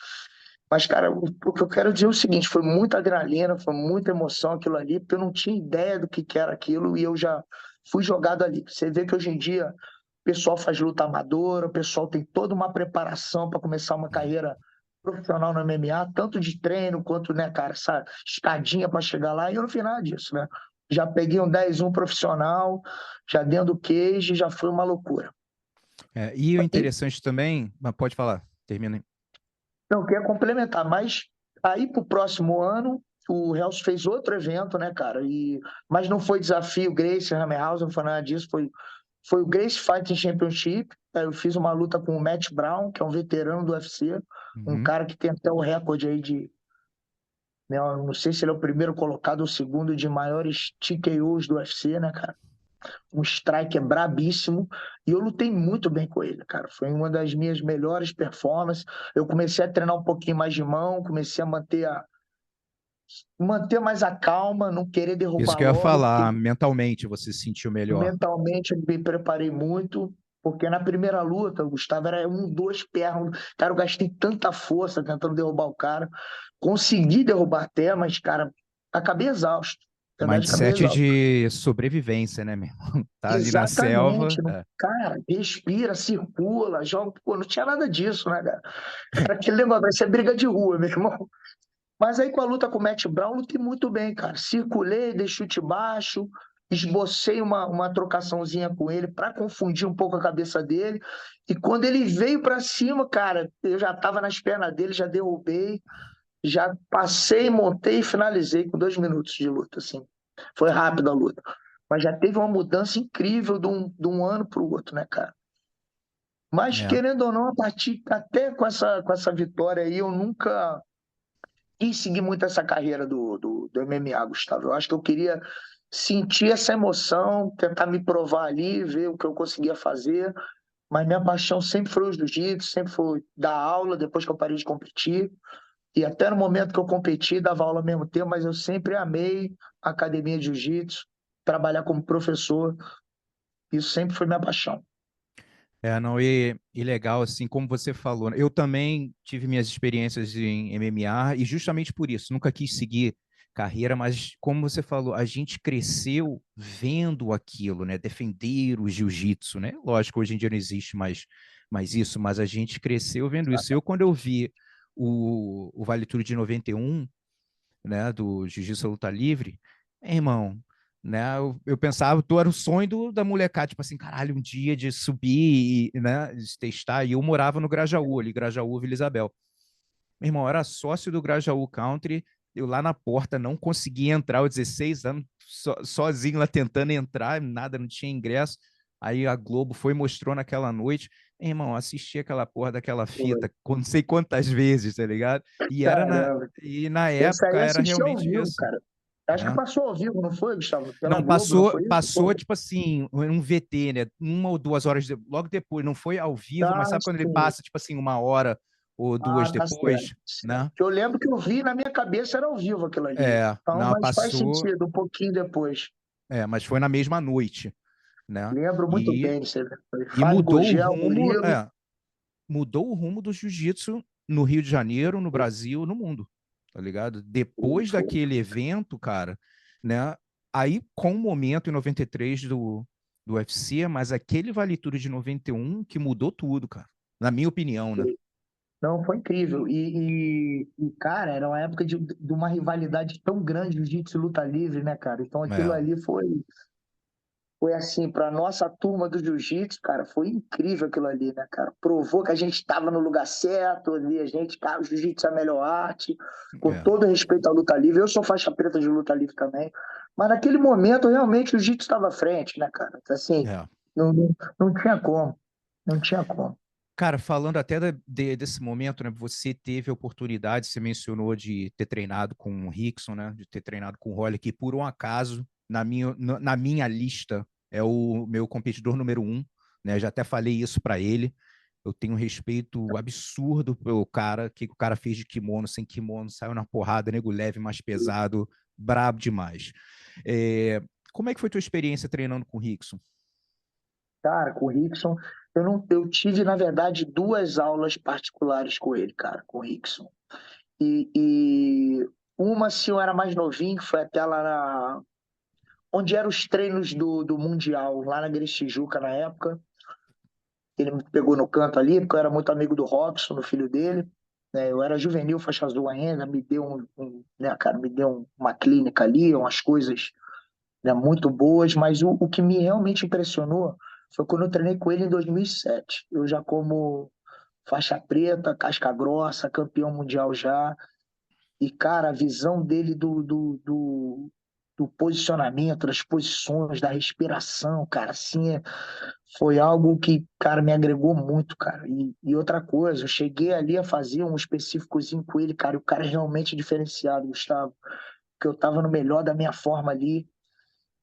Mas, cara, o que eu quero dizer é o seguinte, foi muita adrenalina, foi muita emoção aquilo ali, porque eu não tinha ideia do que era aquilo e eu já fui jogado ali. Você vê que hoje em dia o pessoal faz luta amadora, o pessoal tem toda uma preparação para começar uma carreira profissional no MMA, tanto de treino quanto, né, cara, essa escadinha para chegar lá, e eu não fiz nada disso, né? Já peguei um 10-1 profissional, já dentro do cage, já foi uma loucura. E o E, interessante também, mas pode falar, termina aí. não, quer complementar, mas aí pro próximo ano, o Hells fez outro evento, né, cara? Mas não foi desafio Gracie Hammerhouse, não foi nada disso, foi o Gracie Fighting Championship. Aí eu fiz uma luta com o Matt Brown, que é um veterano do UFC, um Uhum. cara que tem até o recorde aí de. Né, eu não sei se ele é o primeiro colocado ou o segundo de maiores TKOs do UFC, né, cara? Um striker brabíssimo, e eu lutei muito bem com ele, cara. Foi uma das minhas melhores performances. Eu comecei a treinar um pouquinho mais de mão, comecei a manter mais a calma, não querer Isso derrubar que eu ia logo, porque falar, mentalmente você se sentiu melhor. mentalmente eu me preparei muito, porque na primeira luta, o Gustavo era um, dois pernas, cara, eu gastei tanta força tentando derrubar o cara, consegui derrubar até, mas, cara, acabei exausto. Na verdade, acabei Mindset exausto. de sobrevivência, né, meu irmão? Tá ali na selva. Exatamente. Cara, respira, circula, joga. Pô, não tinha nada disso, né, cara? Era aquele negócio, vai ser briga de rua, meu irmão. Mas aí com a luta com o Matt Brown, lutei muito bem, cara. Circulei, dei chute baixo, esbocei uma trocaçãozinha com ele para confundir um pouco a cabeça dele. E quando ele veio para cima, cara, eu já estava nas pernas dele, já derrubei, já passei, montei e finalizei com 2 minutos de luta, assim. Foi rápida a luta. Mas já teve uma mudança incrível de um ano para o outro, né, cara? Mas, É. querendo ou não, a partir até com essa vitória aí, eu nunca quis seguir muito essa carreira do MMA, Gustavo. Eu acho que eu queria sentir essa emoção, tentar me provar ali, ver o que eu conseguia fazer. Mas minha paixão sempre foi o jiu-jitsu, sempre foi dar aula depois que eu parei de competir. E até no momento que eu competi, dava aula ao mesmo tempo, mas eu sempre amei a academia de jiu-jitsu, trabalhar como professor. Isso sempre foi minha paixão. Não, e legal, assim, como você falou, né? Eu também tive minhas experiências em MMA e justamente por isso, nunca quis seguir carreira, mas como você falou, a gente cresceu vendo aquilo, né? Defender o jiu-jitsu, né? Lógico, hoje em dia não existe mais isso, mas a gente cresceu vendo isso. Eu, quando eu vi o Vale Tudo de 91, né, do Jiu-Jitsu Luta Livre, irmão, né, eu pensava, tu era o sonho da molecada, tipo assim, caralho, um dia de subir, né, de testar, e eu morava no Grajaú, ali, Grajaú, Vila Isabel. Meu irmão, eu era sócio do Grajaú Country, eu lá na porta não conseguia entrar, aos 16 anos, sozinho lá tentando entrar, nada, não tinha ingresso. Aí a Globo foi e mostrou naquela noite. Meu irmão, assisti aquela porra daquela Foi. fita, com não sei quantas vezes, tá ligado? Caramba. E na Esse aí época eu era assisti ao realmente vivo, isso, cara. Acho que né? passou ao vivo, não foi, Gustavo? Pela Não Globo, não passou, foi isso? passou Pô. tipo assim, um VT, né? 1 ou 2 horas logo depois, não foi ao vivo, mas Ah, sabe quando ele sim. passa tipo assim 1 hora ou Ah, duas tá certo, depois, certo. né? Eu lembro que eu vi na minha cabeça era ao vivo aquilo ali. Então, Não mas faz passou, sentido, um pouquinho depois. mas foi na mesma noite, né? Lembro muito E, bem disso aí. Foi e Fábio Gurgel, Murilo. mudou o rumo do jiu-jitsu no Rio de Janeiro, no Brasil, no mundo, tá ligado? Depois Foi. daquele evento, cara, né? Aí, com o momento em 93 do UFC, mas aquele Vale Tudo de 91 que mudou tudo, cara. Na minha opinião, né? Não, foi incrível. Cara, era uma época de uma rivalidade tão grande, jiu-jitsu e luta livre, né, cara? Então aquilo É, ali foi assim, para nossa turma do jiu-jitsu, cara, foi incrível aquilo ali, né, cara? Provou que a gente estava no lugar certo ali, a gente, cara, o jiu-jitsu é a melhor arte, com é, todo respeito à luta livre. Eu sou faixa preta de luta livre também, mas naquele momento, realmente, o jiu-jitsu estava à frente, né, cara? Assim, é. não tinha como, não tinha como. Cara, falando até desse momento, né? Você teve a oportunidade, você mencionou de ter treinado com o Rickson, né? De ter treinado com o Roller, que por um acaso, na minha lista, é o meu competidor número um, né? Já até falei isso para ele. Eu tenho um respeito absurdo pelo cara, que o cara fez de kimono, sem kimono, saiu na porrada, nego leve, mais pesado, brabo demais. É, como é que foi tua experiência treinando com o Rickson? Cara, com o Rickson, eu tive, na verdade, duas aulas particulares com ele, cara, com o Rickson. E uma, se eu era mais novinho, que foi até lá onde eram os treinos do Mundial, lá na Grande Tijuca, na época. Ele me pegou no canto ali, porque eu era muito amigo do Robson, do filho dele. Né? Eu era juvenil, faixa azul ainda, me deu né, cara, me deu uma clínica ali, umas coisas, né, muito boas, mas o que me realmente impressionou foi quando eu treinei com ele em 2007. Eu já como faixa preta, casca grossa, campeão mundial já. E, cara, a visão dele do posicionamento, das posições, da respiração, cara, assim, foi algo que, cara, me agregou muito, cara. E outra coisa, eu cheguei ali a fazer um específicozinho com ele, cara, e o cara é realmente diferenciado, Gustavo, porque eu tava no melhor da minha forma ali.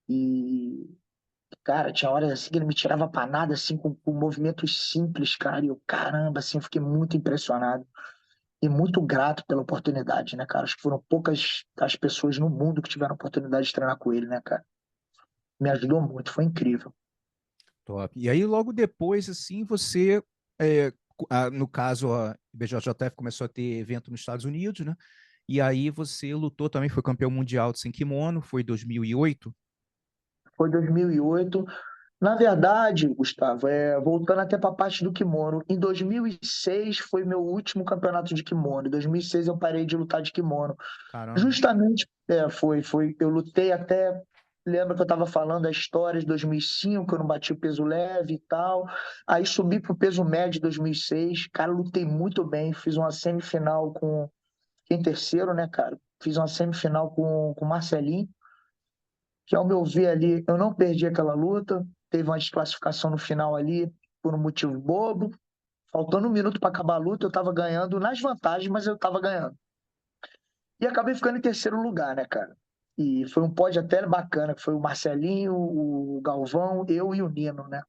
E, cara, tinha horas assim que ele me tirava panada, assim, com movimentos simples, cara, e eu, caramba, assim, eu fiquei muito impressionado e muito grato pela oportunidade, né, cara? Acho que foram poucas as pessoas no mundo que tiveram a oportunidade de treinar com ele, né, cara? Me ajudou muito, foi incrível. Top. E aí, logo depois, assim, você, no caso, a BJJF começou a ter evento nos Estados Unidos, né? E aí você lutou também, foi campeão mundial de sem kimono, foi em 2008. Foi 2008. Na verdade, Gustavo, voltando até para a parte do kimono, em 2006 foi meu último campeonato de kimono. Em 2006 eu parei de lutar de kimono. Caramba. Justamente, foi. Eu lutei até. Lembra que eu estava falando a história de 2005, eu não bati o peso leve e tal. Aí subi para o peso médio em 2006. Cara, lutei muito bem. Fiz uma semifinal com. Em terceiro, né, cara? Fiz uma semifinal com o Marcelinho, que ao meu ver ali, eu não perdi aquela luta. Teve uma desclassificação no final ali, por um motivo bobo. Faltando um minuto para acabar a luta, eu estava ganhando nas vantagens, mas eu estava ganhando. E acabei ficando em terceiro lugar, né, cara? E foi um pódio até bacana, que foi o Marcelinho, o Galvão, eu e o Nino, né?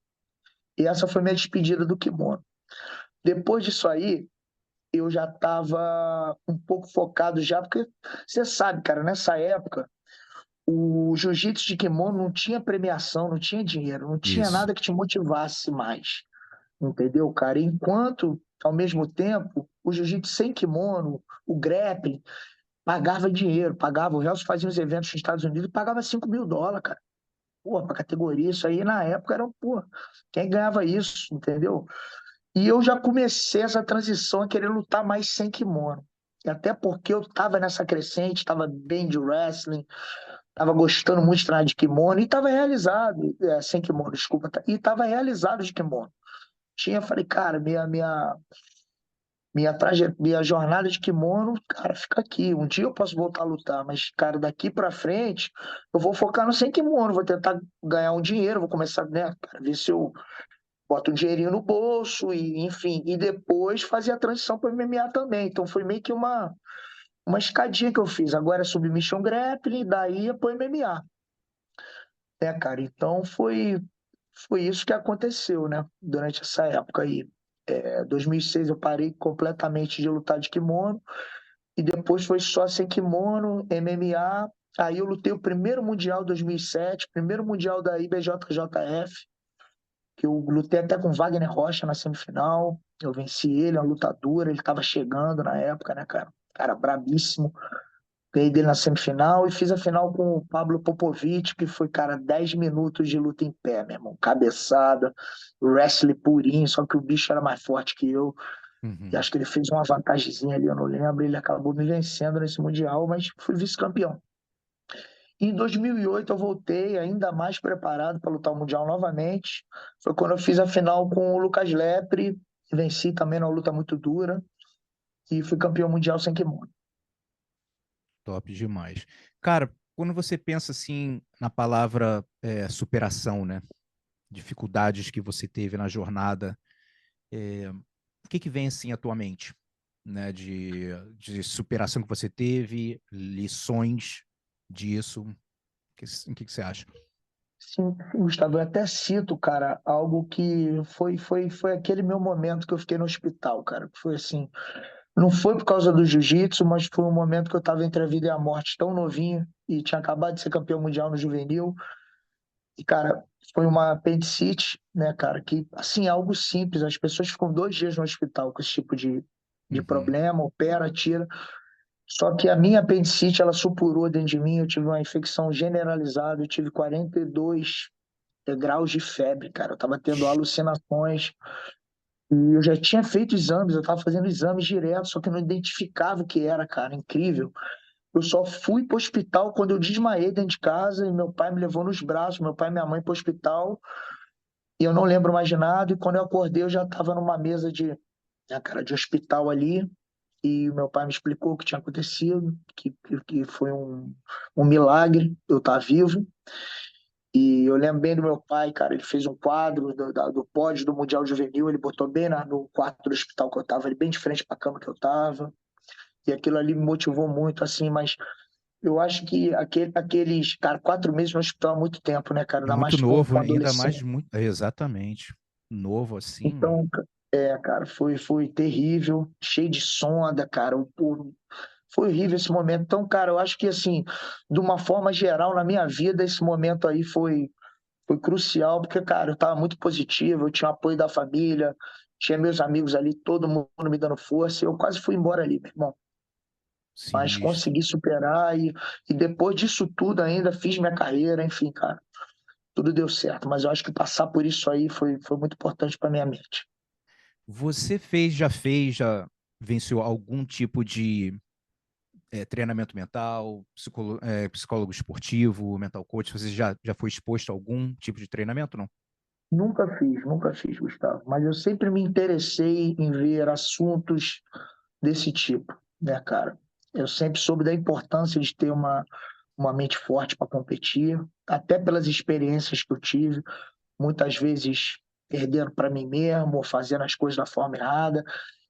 E essa foi minha despedida do kimono. Depois disso aí, eu já estava um pouco focado já, porque você sabe, cara, nessa época, o jiu-jitsu de kimono não tinha premiação, não tinha dinheiro, não tinha Isso. nada que te motivasse mais, entendeu, cara? Enquanto, ao mesmo tempo, o jiu-jitsu sem kimono, o grappling, pagava dinheiro, pagava. O Hells fazia uns eventos nos Estados Unidos e pagava US$ 5.000, cara. Pô, pra categoria, isso aí na época era, pô, quem ganhava isso, entendeu? E eu já comecei essa transição a querer lutar mais sem kimono. E até porque eu tava nessa crescente, tava bem de wrestling, tava gostando muito de treinar de kimono e tava realizado, sem kimono, desculpa, e tava realizado de kimono. Falei, cara, minha jornada de kimono, cara, fica aqui. Um dia eu posso voltar a lutar, mas, cara, daqui pra frente, eu vou focar no sem kimono, vou tentar ganhar um dinheiro, vou começar, né, cara, ver se eu boto um dinheirinho no bolso, e enfim, e depois fazer a transição para MMA também. Então foi meio que uma escadinha que eu fiz. Agora é submission grappling, daí é pro MMA, né, cara? Então foi isso que aconteceu, né, durante essa época aí. 2006 eu parei completamente de lutar de kimono, e depois foi só sem kimono, MMA. Aí eu lutei o primeiro mundial 2007, primeiro mundial da IBJJF, que eu lutei até com Wagner Rocha na semifinal. Eu venci ele, uma luta dura, ele estava chegando na época, né, cara? Cara brabíssimo. Ganhei dele na semifinal e fiz a final com o Pablo Popovich, que foi, cara, 10 minutos de luta em pé, meu irmão. Cabeçada, wrestling purinho, só que o bicho era mais forte que eu. E Uhum. acho que ele fez uma vantagemzinha ali, eu não lembro. Ele acabou me vencendo nesse Mundial, mas fui vice-campeão. E em 2008 eu voltei ainda mais preparado para lutar o Mundial novamente. Foi quando eu fiz a final com o Lucas Lepre, venci também numa luta muito dura e fui campeão mundial sem kimono. Top demais. Cara, quando você pensa assim na palavra superação, né? Dificuldades que você teve na jornada, o que que vem assim à tua mente, né? De superação que você teve, lições disso. O que que você acha? Sim, Gustavo, eu até cito, cara, algo que foi aquele meu momento que eu fiquei no hospital, cara. Foi assim, não foi por causa do jiu-jitsu, mas foi um momento que eu estava entre a vida e a morte, tão novinho, e tinha acabado de ser campeão mundial no juvenil. E, cara, foi uma apendicite, né, cara, que, assim, é algo simples. As pessoas ficam 2 dias no hospital com esse tipo de Uhum. problema, opera, tira. Só que a minha apendicite, ela supurou dentro de mim, eu tive uma infecção generalizada, eu tive 42 graus de febre, cara. Eu tava tendo alucinações e eu já tinha feito exames, eu tava fazendo exames direto, só que eu não identificava o que era, cara. Incrível. Eu só fui pro hospital quando eu desmaiei dentro de casa e meu pai me levou nos braços, meu pai e minha mãe pro hospital e eu não lembro mais de nada. E quando eu acordei, eu já tava numa mesa né, cara, de hospital ali. E o meu pai me explicou o que tinha acontecido, que foi um milagre eu estar vivo. E eu lembro bem do meu pai, cara, ele fez um quadro do pódio do Mundial Juvenil, ele botou bem no quarto do hospital que eu estava, ele bem de frente para a cama que eu estava. E aquilo ali me motivou muito, assim, mas eu acho que aqueles, cara, 4 meses no hospital é muito tempo, né, cara? E Ainda muito mais com, novo, com ainda adolescente. mais muito, exatamente. Novo assim. Então, cara, foi terrível, cheio de sonda, cara. Foi horrível esse momento. Então, cara, eu acho que, assim, de uma forma geral, na minha vida, esse momento aí foi crucial, porque, cara, eu estava muito positivo, eu tinha o apoio da família, tinha meus amigos ali, todo mundo me dando força, e eu quase fui embora ali, meu irmão. Mas Sinistro. consegui superar e depois disso tudo ainda fiz minha carreira, enfim, cara, tudo deu certo. Mas eu acho que passar por isso aí foi muito importante para minha mente. Você já venceu algum tipo de treinamento mental, psicólogo esportivo, mental coach? Você já foi exposto a algum tipo de treinamento, não? Nunca fiz, Gustavo, mas eu sempre me interessei em ver assuntos desse tipo, né, cara? Eu sempre soube da importância de ter uma mente forte para competir, até pelas experiências que eu tive, muitas vezes perdendo para mim mesmo, ou fazendo as coisas da forma errada.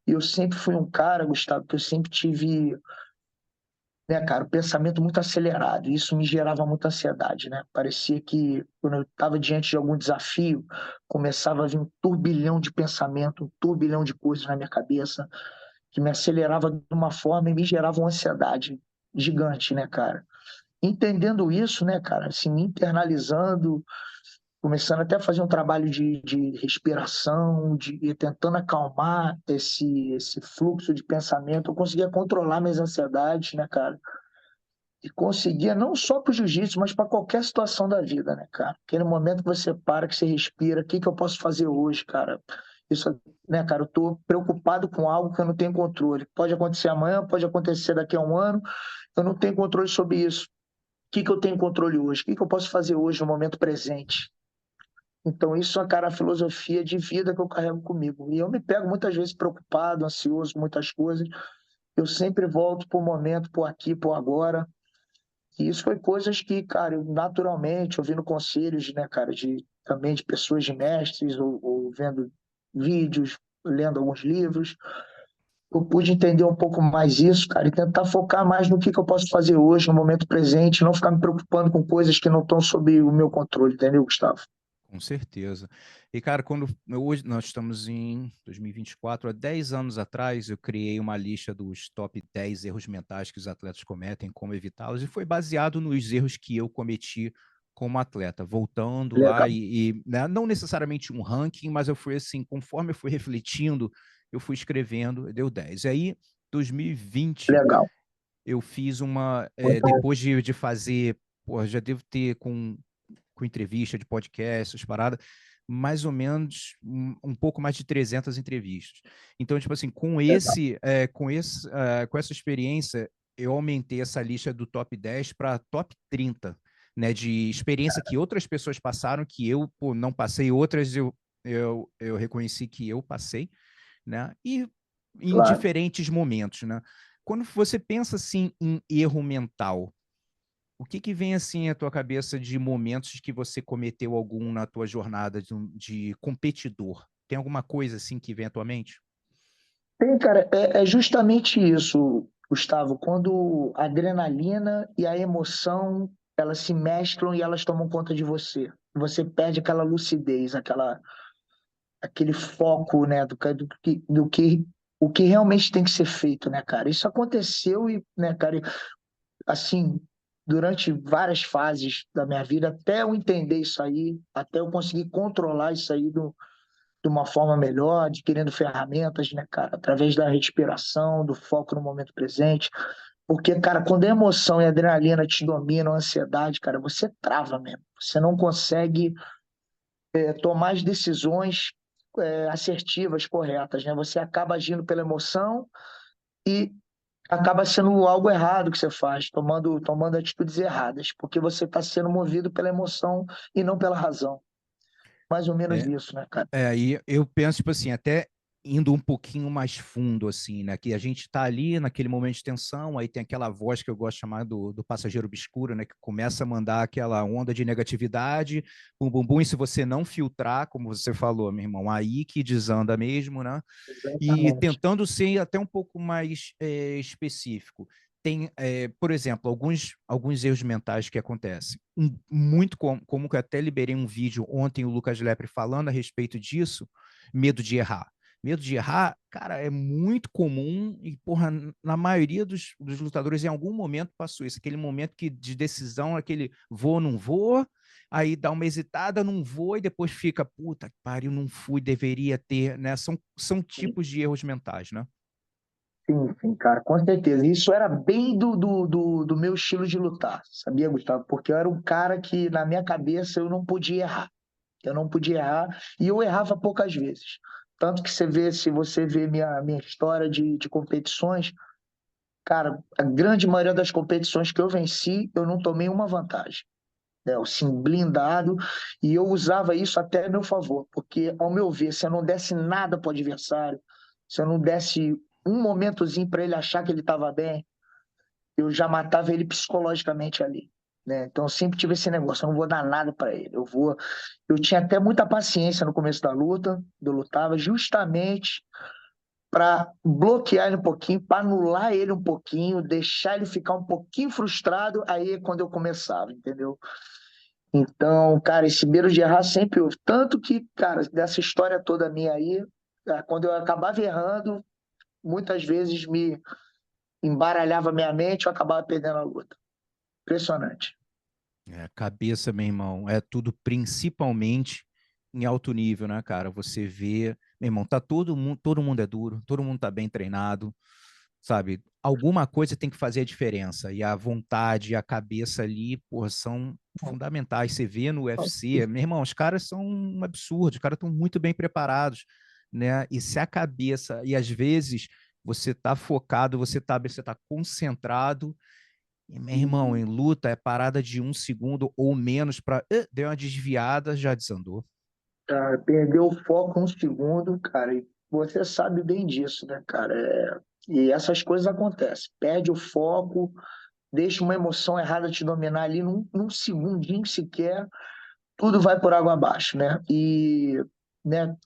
E eu sempre fui um cara, Gustavo, que eu sempre tive, né, cara, o pensamento muito acelerado. E isso me gerava muita ansiedade, né? Parecia que quando eu estava diante de algum desafio, começava a vir um turbilhão de pensamento, um turbilhão de coisas na minha cabeça, que me acelerava de uma forma e me gerava uma ansiedade gigante, né, cara? Entendendo isso, né, cara, assim, me internalizando, começando até a fazer um trabalho de respiração, e tentando acalmar esse fluxo de pensamento, eu conseguia controlar minhas ansiedades, né, cara? E conseguia não só para o jiu-jitsu, mas para qualquer situação da vida, né, cara? Aquele momento que você para, que você respira, o que que eu posso fazer hoje, cara? Isso, né, cara, eu tô preocupado com algo que eu não tenho controle. Pode acontecer amanhã, pode acontecer daqui a um ano, eu não tenho controle sobre isso. O que que eu tenho controle hoje? O que que eu posso fazer hoje no momento presente? Então, isso é, cara, a filosofia de vida que eu carrego comigo. E eu me pego muitas vezes preocupado, ansioso, muitas coisas. Eu sempre volto pro momento, pro aqui, pro agora. E isso foi coisas que, cara, eu naturalmente, ouvindo conselhos, né, cara, também de pessoas de mestres, ou vendo vídeos, lendo alguns livros, eu pude entender um pouco mais isso, cara, e tentar focar mais no que eu posso fazer hoje, no momento presente, não ficar me preocupando com coisas que não estão sob o meu controle, entendeu, Gustavo? Com certeza. E, cara, hoje nós estamos em 2024, há 10 anos atrás, eu criei uma lista dos top 10 erros mentais que os atletas cometem, como evitá-los, e foi baseado nos erros que eu cometi como atleta, voltando lá Legal, né, não necessariamente um ranking, mas eu fui assim, conforme eu fui refletindo, eu fui escrevendo, deu 10. E aí, 2020, legal. eu fiz Muito bom. depois de fazer, pô, já devo ter com entrevista de podcast, essas paradas, mais ou menos um pouco mais de 300 entrevistas. Então, tipo assim, Legal. com essa experiência, eu aumentei essa lista do top 10 para top 30, né, de experiência que outras pessoas passaram, que eu, pô, não passei, outras eu reconheci que eu passei, né, e em Claro. diferentes momentos, né. Quando você pensa, assim, em erro mental, o que que vem, assim, à tua cabeça de momentos que você cometeu algum na tua jornada de competidor? Tem alguma coisa, assim, que vem à tua mente? Tem, cara, é justamente isso, Gustavo, quando a adrenalina e a emoção, elas se mesclam e elas tomam conta de você. Você perde aquela lucidez, aquele foco, né, o que realmente tem que ser feito, né, cara? Isso aconteceu e, né, cara, assim, durante várias fases da minha vida, até eu entender isso aí, até eu conseguir controlar isso aí de uma forma melhor, adquirindo ferramentas, né, cara, através da respiração, do foco no momento presente. Porque, cara, quando a emoção e a adrenalina te dominam, a ansiedade, cara, você trava mesmo. Você não consegue tomar as decisões assertivas, corretas, né? Você acaba agindo pela emoção e acaba sendo algo errado que você faz, tomando atitudes erradas, porque você está sendo movido pela emoção e não pela razão. Mais ou menos É, isso, né, cara? e eu penso, tipo assim, até indo um pouquinho mais fundo, assim, né? Que a gente tá ali naquele momento de tensão, aí tem aquela voz que eu gosto de chamar do passageiro obscuro, né? Que começa a mandar aquela onda de negatividade, bum, bum, bum, e se você não filtrar, como você falou, meu irmão, aí que desanda mesmo, né? E Exatamente. tentando ser até um pouco mais específico. Tem, por exemplo, alguns erros mentais que acontecem. Muito como que eu até liberei um vídeo ontem, o Lucas Lepre falando a respeito disso, medo de errar. Medo de errar, cara, é muito comum e, porra, na maioria dos lutadores, em algum momento passou isso, aquele momento de decisão, aquele vou ou não vou, aí dá uma hesitada, não vou, e depois fica, puta que pariu, não fui, deveria ter, né? São tipos de erros mentais, né? Sim, sim, cara, com certeza. Isso era bem do meu estilo de lutar, sabia, Gustavo? Porque eu era um cara que, na minha cabeça, eu não podia errar. Eu não podia errar e eu errava poucas vezes. Tanto que se você vê minha história de competições, cara, a grande maioria das competições que eu venci, eu não tomei uma vantagem, né? Assim, blindado, e eu usava isso até a meu favor, porque, ao meu ver, se eu não desse nada para o adversário, se eu não desse um momentozinho para ele achar que ele estava bem, eu já matava ele psicologicamente ali. Né? Então eu sempre tive esse negócio, eu não vou dar nada para ele. Eu tinha até muita paciência no começo da luta, eu lutava justamente para bloquear ele um pouquinho, para anular ele um pouquinho, deixar ele ficar um pouquinho frustrado, aí é quando eu começava, entendeu? Então, cara, esse medo de errar sempre houve. Tanto que, cara, dessa história toda minha aí, quando eu acabava errando, muitas vezes me embaralhava minha mente, eu acabava perdendo a luta. Impressionante. Cabeça, meu irmão, é tudo principalmente em alto nível, né, cara? Você vê, meu irmão, tá todo mundo é duro, todo mundo tá bem treinado, sabe? Alguma coisa tem que fazer a diferença. E a vontade, a cabeça ali, porra, são fundamentais. Você vê no UFC, meu irmão, os caras são um absurdo, os caras estão muito bem preparados, né? E se a cabeça, e às vezes você tá focado, você tá concentrado, e, meu irmão, em luta é parada de um segundo ou menos para deu uma desviada, já desandou. Cara, perdeu o foco um segundo, cara, e você sabe bem disso, né, cara? E essas coisas acontecem. Perde o foco, deixa uma emoção errada te dominar ali num segundinho sequer, tudo vai por água abaixo, né? E, né,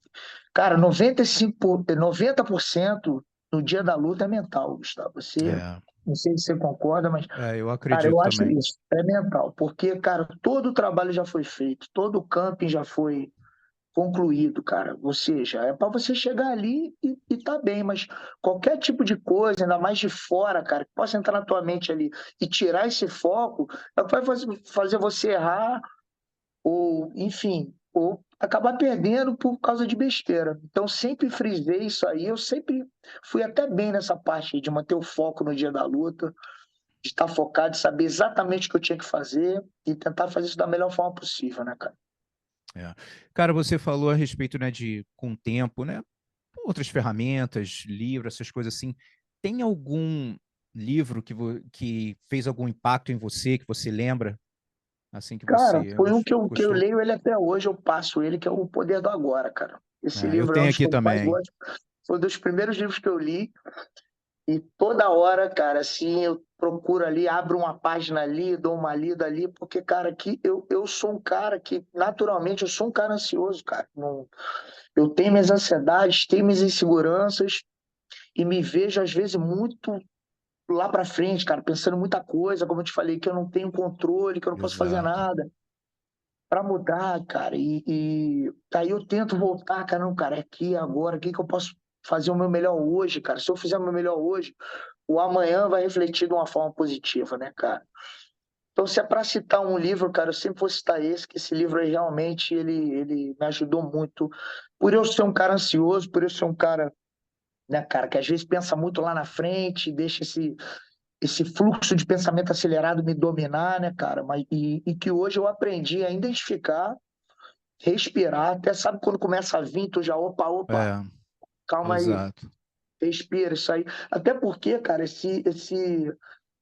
cara, 90% no dia da luta é mental, Gustavo. Você É. Não sei se você concorda, mas, Eu cara, acredito eu acho também. isso, é mental, porque, cara, todo o trabalho já foi feito, todo o camping já foi concluído, cara. Ou seja, é para você chegar ali e tá bem, mas qualquer tipo de coisa, ainda mais de fora, cara, que possa entrar na tua mente ali e tirar esse foco, é o que vai fazer você errar ou, enfim, ou acabar perdendo por causa de besteira. Então, sempre frisei isso aí, eu sempre fui até bem nessa parte aí de manter o foco no dia da luta, de estar focado, de saber exatamente o que eu tinha que fazer e tentar fazer isso da melhor forma possível, né, cara? É. Cara, você falou a respeito, né, de com o tempo, né, outras ferramentas, livro, essas coisas assim. Tem algum livro que fez algum impacto em você, que você lembra, assim, que Cara, você foi um que eu gostou? leio ele até hoje, eu passo ele, que é O Poder do Agora, cara. Esse Eu livro é um tenho dos aqui que eu mais também. gosto. Foi um dos primeiros livros que eu li. E toda hora, cara, assim, eu procuro ali, abro uma página ali, dou uma lida ali, porque, cara, aqui eu sou um cara que, naturalmente, eu sou um cara ansioso, cara. Não, eu tenho minhas ansiedades, tenho minhas inseguranças e me vejo, às vezes, muito lá pra frente, cara, pensando muita coisa, como eu te falei, que eu não tenho controle, que eu não posso fazer Exato. nada para mudar, cara. E aí eu tento voltar, cara, não, cara, é aqui, agora, o que que eu posso fazer o meu melhor hoje, cara? Se eu fizer o meu melhor hoje, o amanhã vai refletir de uma forma positiva, né, cara? Então, se é para citar um livro, cara, eu sempre vou citar esse, que esse livro aí realmente ele me ajudou muito. Por eu ser um cara ansioso, por eu ser um cara, né, cara, que às vezes pensa muito lá na frente, deixa esse fluxo de pensamento acelerado me dominar, né, cara? E que hoje eu aprendi a identificar, respirar, até sabe quando começa a vir, tu já, opa, opa, É, calma aí, exato. respira isso aí. Até porque, cara,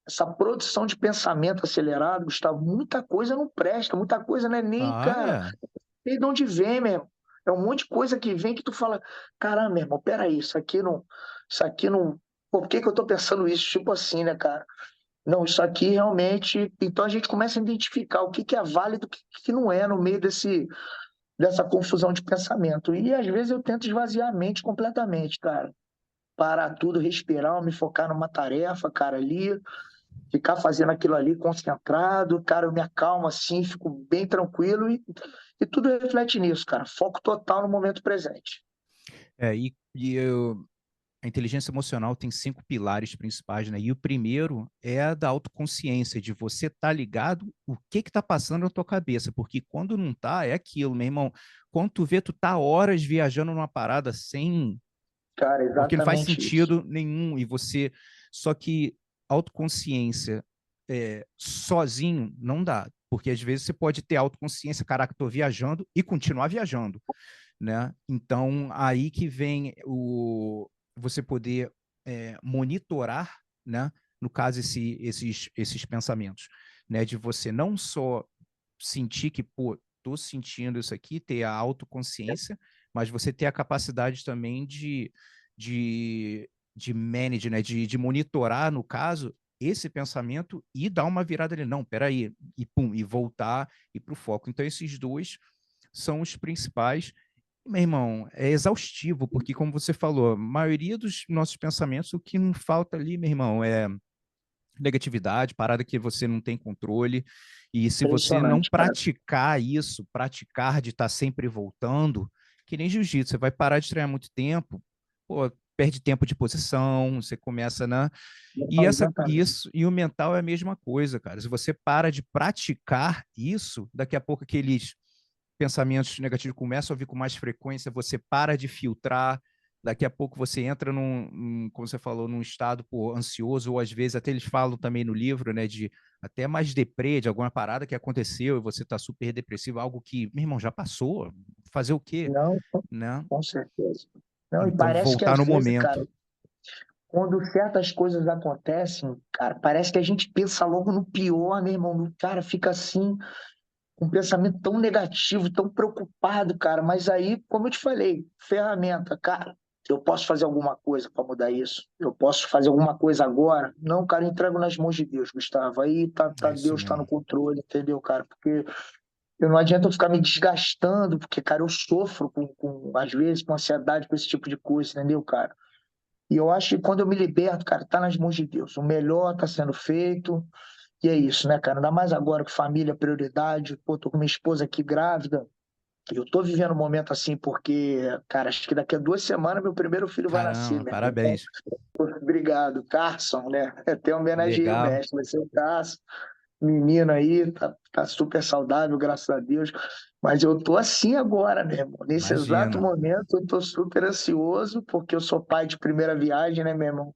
essa produção de pensamento acelerado, Gustavo, muita coisa não presta, muita coisa não é nem, Ah, cara, é. sei de onde vem, meu irmão. É um monte de coisa que vem que tu fala, caramba, meu irmão, peraí, isso aqui não, por que que eu tô pensando isso? Tipo assim, né, cara? Não, isso aqui realmente. Então a gente começa a identificar o que que é válido e o que que não é no meio dessa confusão de pensamento. E às vezes eu tento esvaziar a mente completamente, cara. Parar tudo, respirar, me focar numa tarefa, cara, ali, ficar fazendo aquilo ali concentrado, cara, eu me acalmo assim, fico bem tranquilo e tudo reflete nisso, cara. Foco total no momento presente. A inteligência emocional tem 5 pilares principais, né? E o primeiro é a da autoconsciência, de você estar ligado o que está passando na tua cabeça, porque quando não tá, é aquilo, meu irmão. Quando tu vê, tu tá horas viajando numa parada sem, Cara, porque não faz exatamente isso. sentido nenhum, e você, só que autoconsciência sozinho não dá, porque às vezes você pode ter autoconsciência, caraca, tô viajando e continuar viajando, né? Então, aí que vem você poder monitorar, né? No caso, esses pensamentos, né? De você não só sentir que, pô, tô sentindo isso aqui, ter a autoconsciência, mas você ter a capacidade também de manage, né? De monitorar, no caso, esse pensamento e dar uma virada ali. Não, peraí, e pum, e voltar e para o foco. Então, esses dois são os principais. Meu irmão, é exaustivo, porque, como você falou, a maioria dos nossos pensamentos, o que não falta ali, meu irmão, é negatividade, parada que você não tem controle. E se você não Impressionante, cara. praticar isso, praticar de estar sempre voltando, que nem jiu-jitsu, você vai parar de treinar muito tempo, pô, perde tempo de posição, você começa, né? E Não, essa, exatamente. isso, e o mental é a mesma coisa, cara. Se você para de praticar isso, daqui a pouco aqueles pensamentos negativos começam a vir com mais frequência, você para de filtrar, daqui a pouco você entra como você falou, num estado pô, ansioso, ou às vezes até eles falam também no livro, né, de até mais deprê, de alguma parada que aconteceu e você está super depressivo, algo que, meu irmão, já passou, fazer o quê, Não, né? com certeza. Não, e Então, parece que voltar às no vezes, cara, momento. quando certas coisas acontecem, cara, parece que a gente pensa logo no pior, meu irmão. Cara, fica assim, com um pensamento tão negativo, tão preocupado, cara. Mas aí, como eu te falei, ferramenta, cara, eu posso fazer alguma coisa para mudar isso? Eu posso fazer alguma coisa agora? Não, cara, eu entrego nas mãos de Deus, Gustavo. Aí É isso Deus tá no mesmo. controle, entendeu, cara? Porque eu não adianta eu ficar me desgastando, porque, cara, eu sofro às vezes, com ansiedade, com esse tipo de coisa, entendeu, cara? E eu acho que quando eu me liberto, cara, tá nas mãos de Deus. O melhor tá sendo feito. E é isso, né, cara? Ainda mais agora que família é prioridade. Pô, tô com minha esposa aqui grávida. Eu tô vivendo um momento assim porque, cara, acho que daqui a 2 semanas meu primeiro filho vai nascer, Caramba, meu irmão. Então, parabéns. obrigado, Carson, né? Até homenageei o Legal. mestre, vai ser o Carson. Menino aí, tá super saudável, graças a Deus. Mas eu tô assim agora, meu irmão. Nesse exato Imagino. momento, eu tô super ansioso, porque eu sou pai de primeira viagem, né, meu irmão?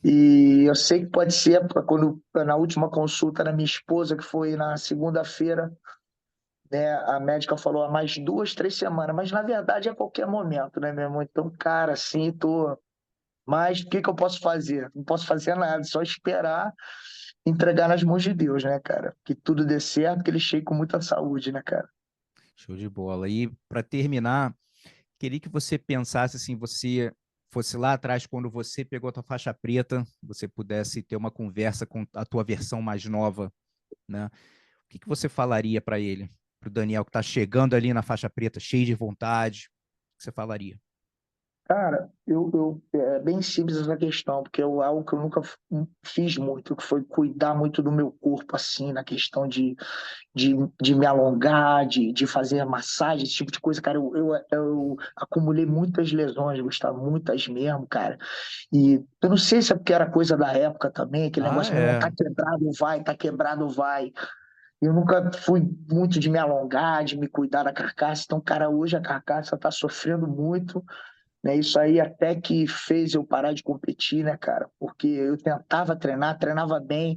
E eu sei que pode ser, quando na última consulta da minha esposa, que foi na segunda-feira, né, a médica falou há mais 2, 3 semanas, mas na verdade é a qualquer momento, né, meu irmão? Então, cara, assim, tô. Mas o que que eu posso fazer? Não posso fazer nada, só esperar entregar nas mãos de Deus, né, cara? Que tudo dê certo, que ele chegue com muita saúde, né, cara? Show de bola. E para terminar, queria que você pensasse assim, você fosse lá atrás quando você pegou a tua faixa preta, você pudesse ter uma conversa com a tua versão mais nova, né? O que que você falaria para ele, para o Daniel que está chegando ali na faixa preta, cheio de vontade? O que você falaria? Cara, é bem simples essa questão, porque é algo que eu nunca fiz muito, que foi cuidar muito do meu corpo, assim, na questão de, de me alongar, de fazer massagem, esse tipo de coisa, cara. Eu acumulei muitas lesões, Gustavo, muitas mesmo, cara. E eu não sei se é porque era coisa da época também, aquele Ah, negócio, meu irmão, é. tá quebrado, vai, tá quebrado, vai. Eu nunca fui muito de me alongar, de me cuidar da carcaça. Então, cara, hoje a carcaça tá sofrendo muito, né? Isso aí até que fez eu parar de competir, né, cara? Porque eu tentava treinar, treinava bem,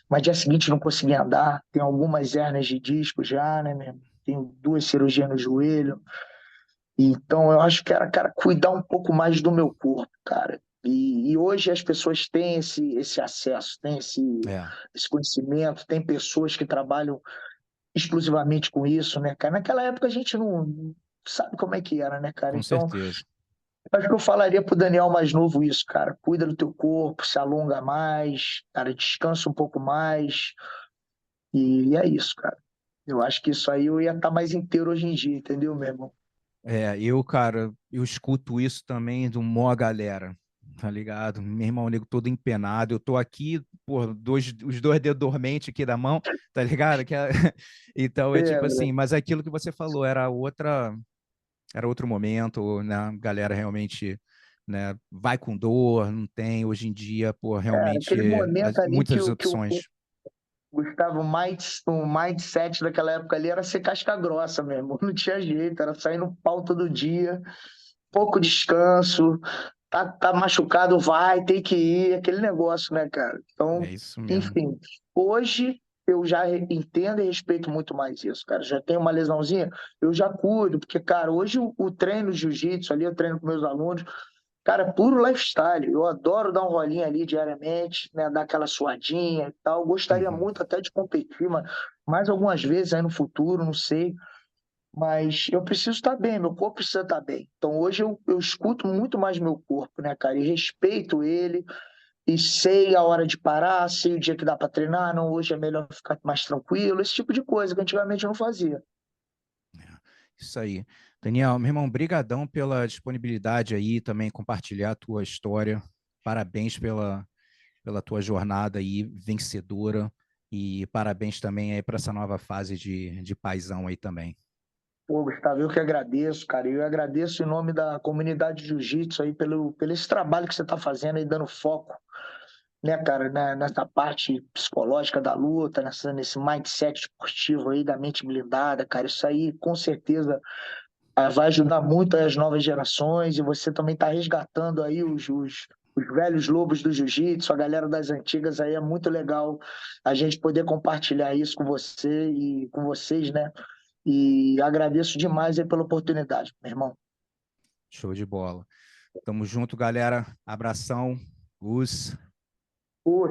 mas dia seguinte não conseguia andar. Tenho algumas hérnias de disco já, né, mesmo? Tenho 2 cirurgias no joelho. Então, eu acho que era, cara, cuidar um pouco mais do meu corpo, cara. E hoje as pessoas têm esse acesso, têm É, esse conhecimento, tem pessoas que trabalham exclusivamente com isso, né, cara? Naquela época a gente não sabe como é que era, né, cara? com Então, certeza. acho que eu falaria pro Daniel mais novo isso, cara. Cuida do teu corpo, se alonga mais, cara, descansa um pouco mais. E é isso, cara. Eu acho que isso aí eu ia estar mais inteiro hoje em dia, entendeu, meu irmão? É, cara, eu escuto isso também de uma galera, tá ligado? Meu irmão, nego todo empenado, eu tô aqui, pô, os dois dedos dormentes aqui da mão, tá ligado? Então é É, tipo assim, velho. mas aquilo que você falou era outro momento, né? A galera realmente, né, vai com dor, não tem, hoje em dia, pô, Cara, aquele realmente, momento ali muitas que o opções. Gustavo, o mindset daquela época ali era ser casca grossa mesmo. Não tinha jeito, era sair no pau todo dia, pouco descanso, tá machucado, vai, tem que ir, aquele negócio, né, cara? É Então, isso mesmo. enfim, hoje eu já entendo e respeito muito mais isso, cara. Já tenho uma lesãozinha, eu já cuido, porque, cara, hoje o treino de jiu-jitsu ali, eu treino com meus alunos, cara, é puro lifestyle. Eu adoro dar um rolinho ali diariamente, né? Dar aquela suadinha e tal. Gostaria Uhum. muito até de competir, mas mais algumas vezes aí no futuro, não sei. Mas eu preciso estar bem, meu corpo precisa estar bem. Então hoje eu escuto muito mais meu corpo, né, cara? E respeito ele, e sei a hora de parar, sei o dia que dá para treinar. Não, hoje é melhor ficar mais tranquilo, esse tipo de coisa que antigamente eu não fazia. Isso aí. Daniel, meu irmão, brigadão pela disponibilidade aí, também compartilhar a tua história. Parabéns pela tua jornada aí vencedora e parabéns também aí para essa nova fase de paizão aí também. Pô, Gustavo, eu que agradeço, cara. Eu agradeço em nome da comunidade de jiu-jitsu aí pelo esse trabalho que você está fazendo aí, dando foco, né, cara, nessa parte psicológica da luta, nesse mindset esportivo aí da mente blindada, cara. Isso aí, com certeza, vai ajudar muito as novas gerações e você também está resgatando aí os velhos lobos do jiu-jitsu, a galera das antigas aí. É muito legal a gente poder compartilhar isso com você e com vocês, né? E agradeço demais aí pela oportunidade, meu irmão. Show de bola. Tamo junto, galera. Abração. Gus. Pô,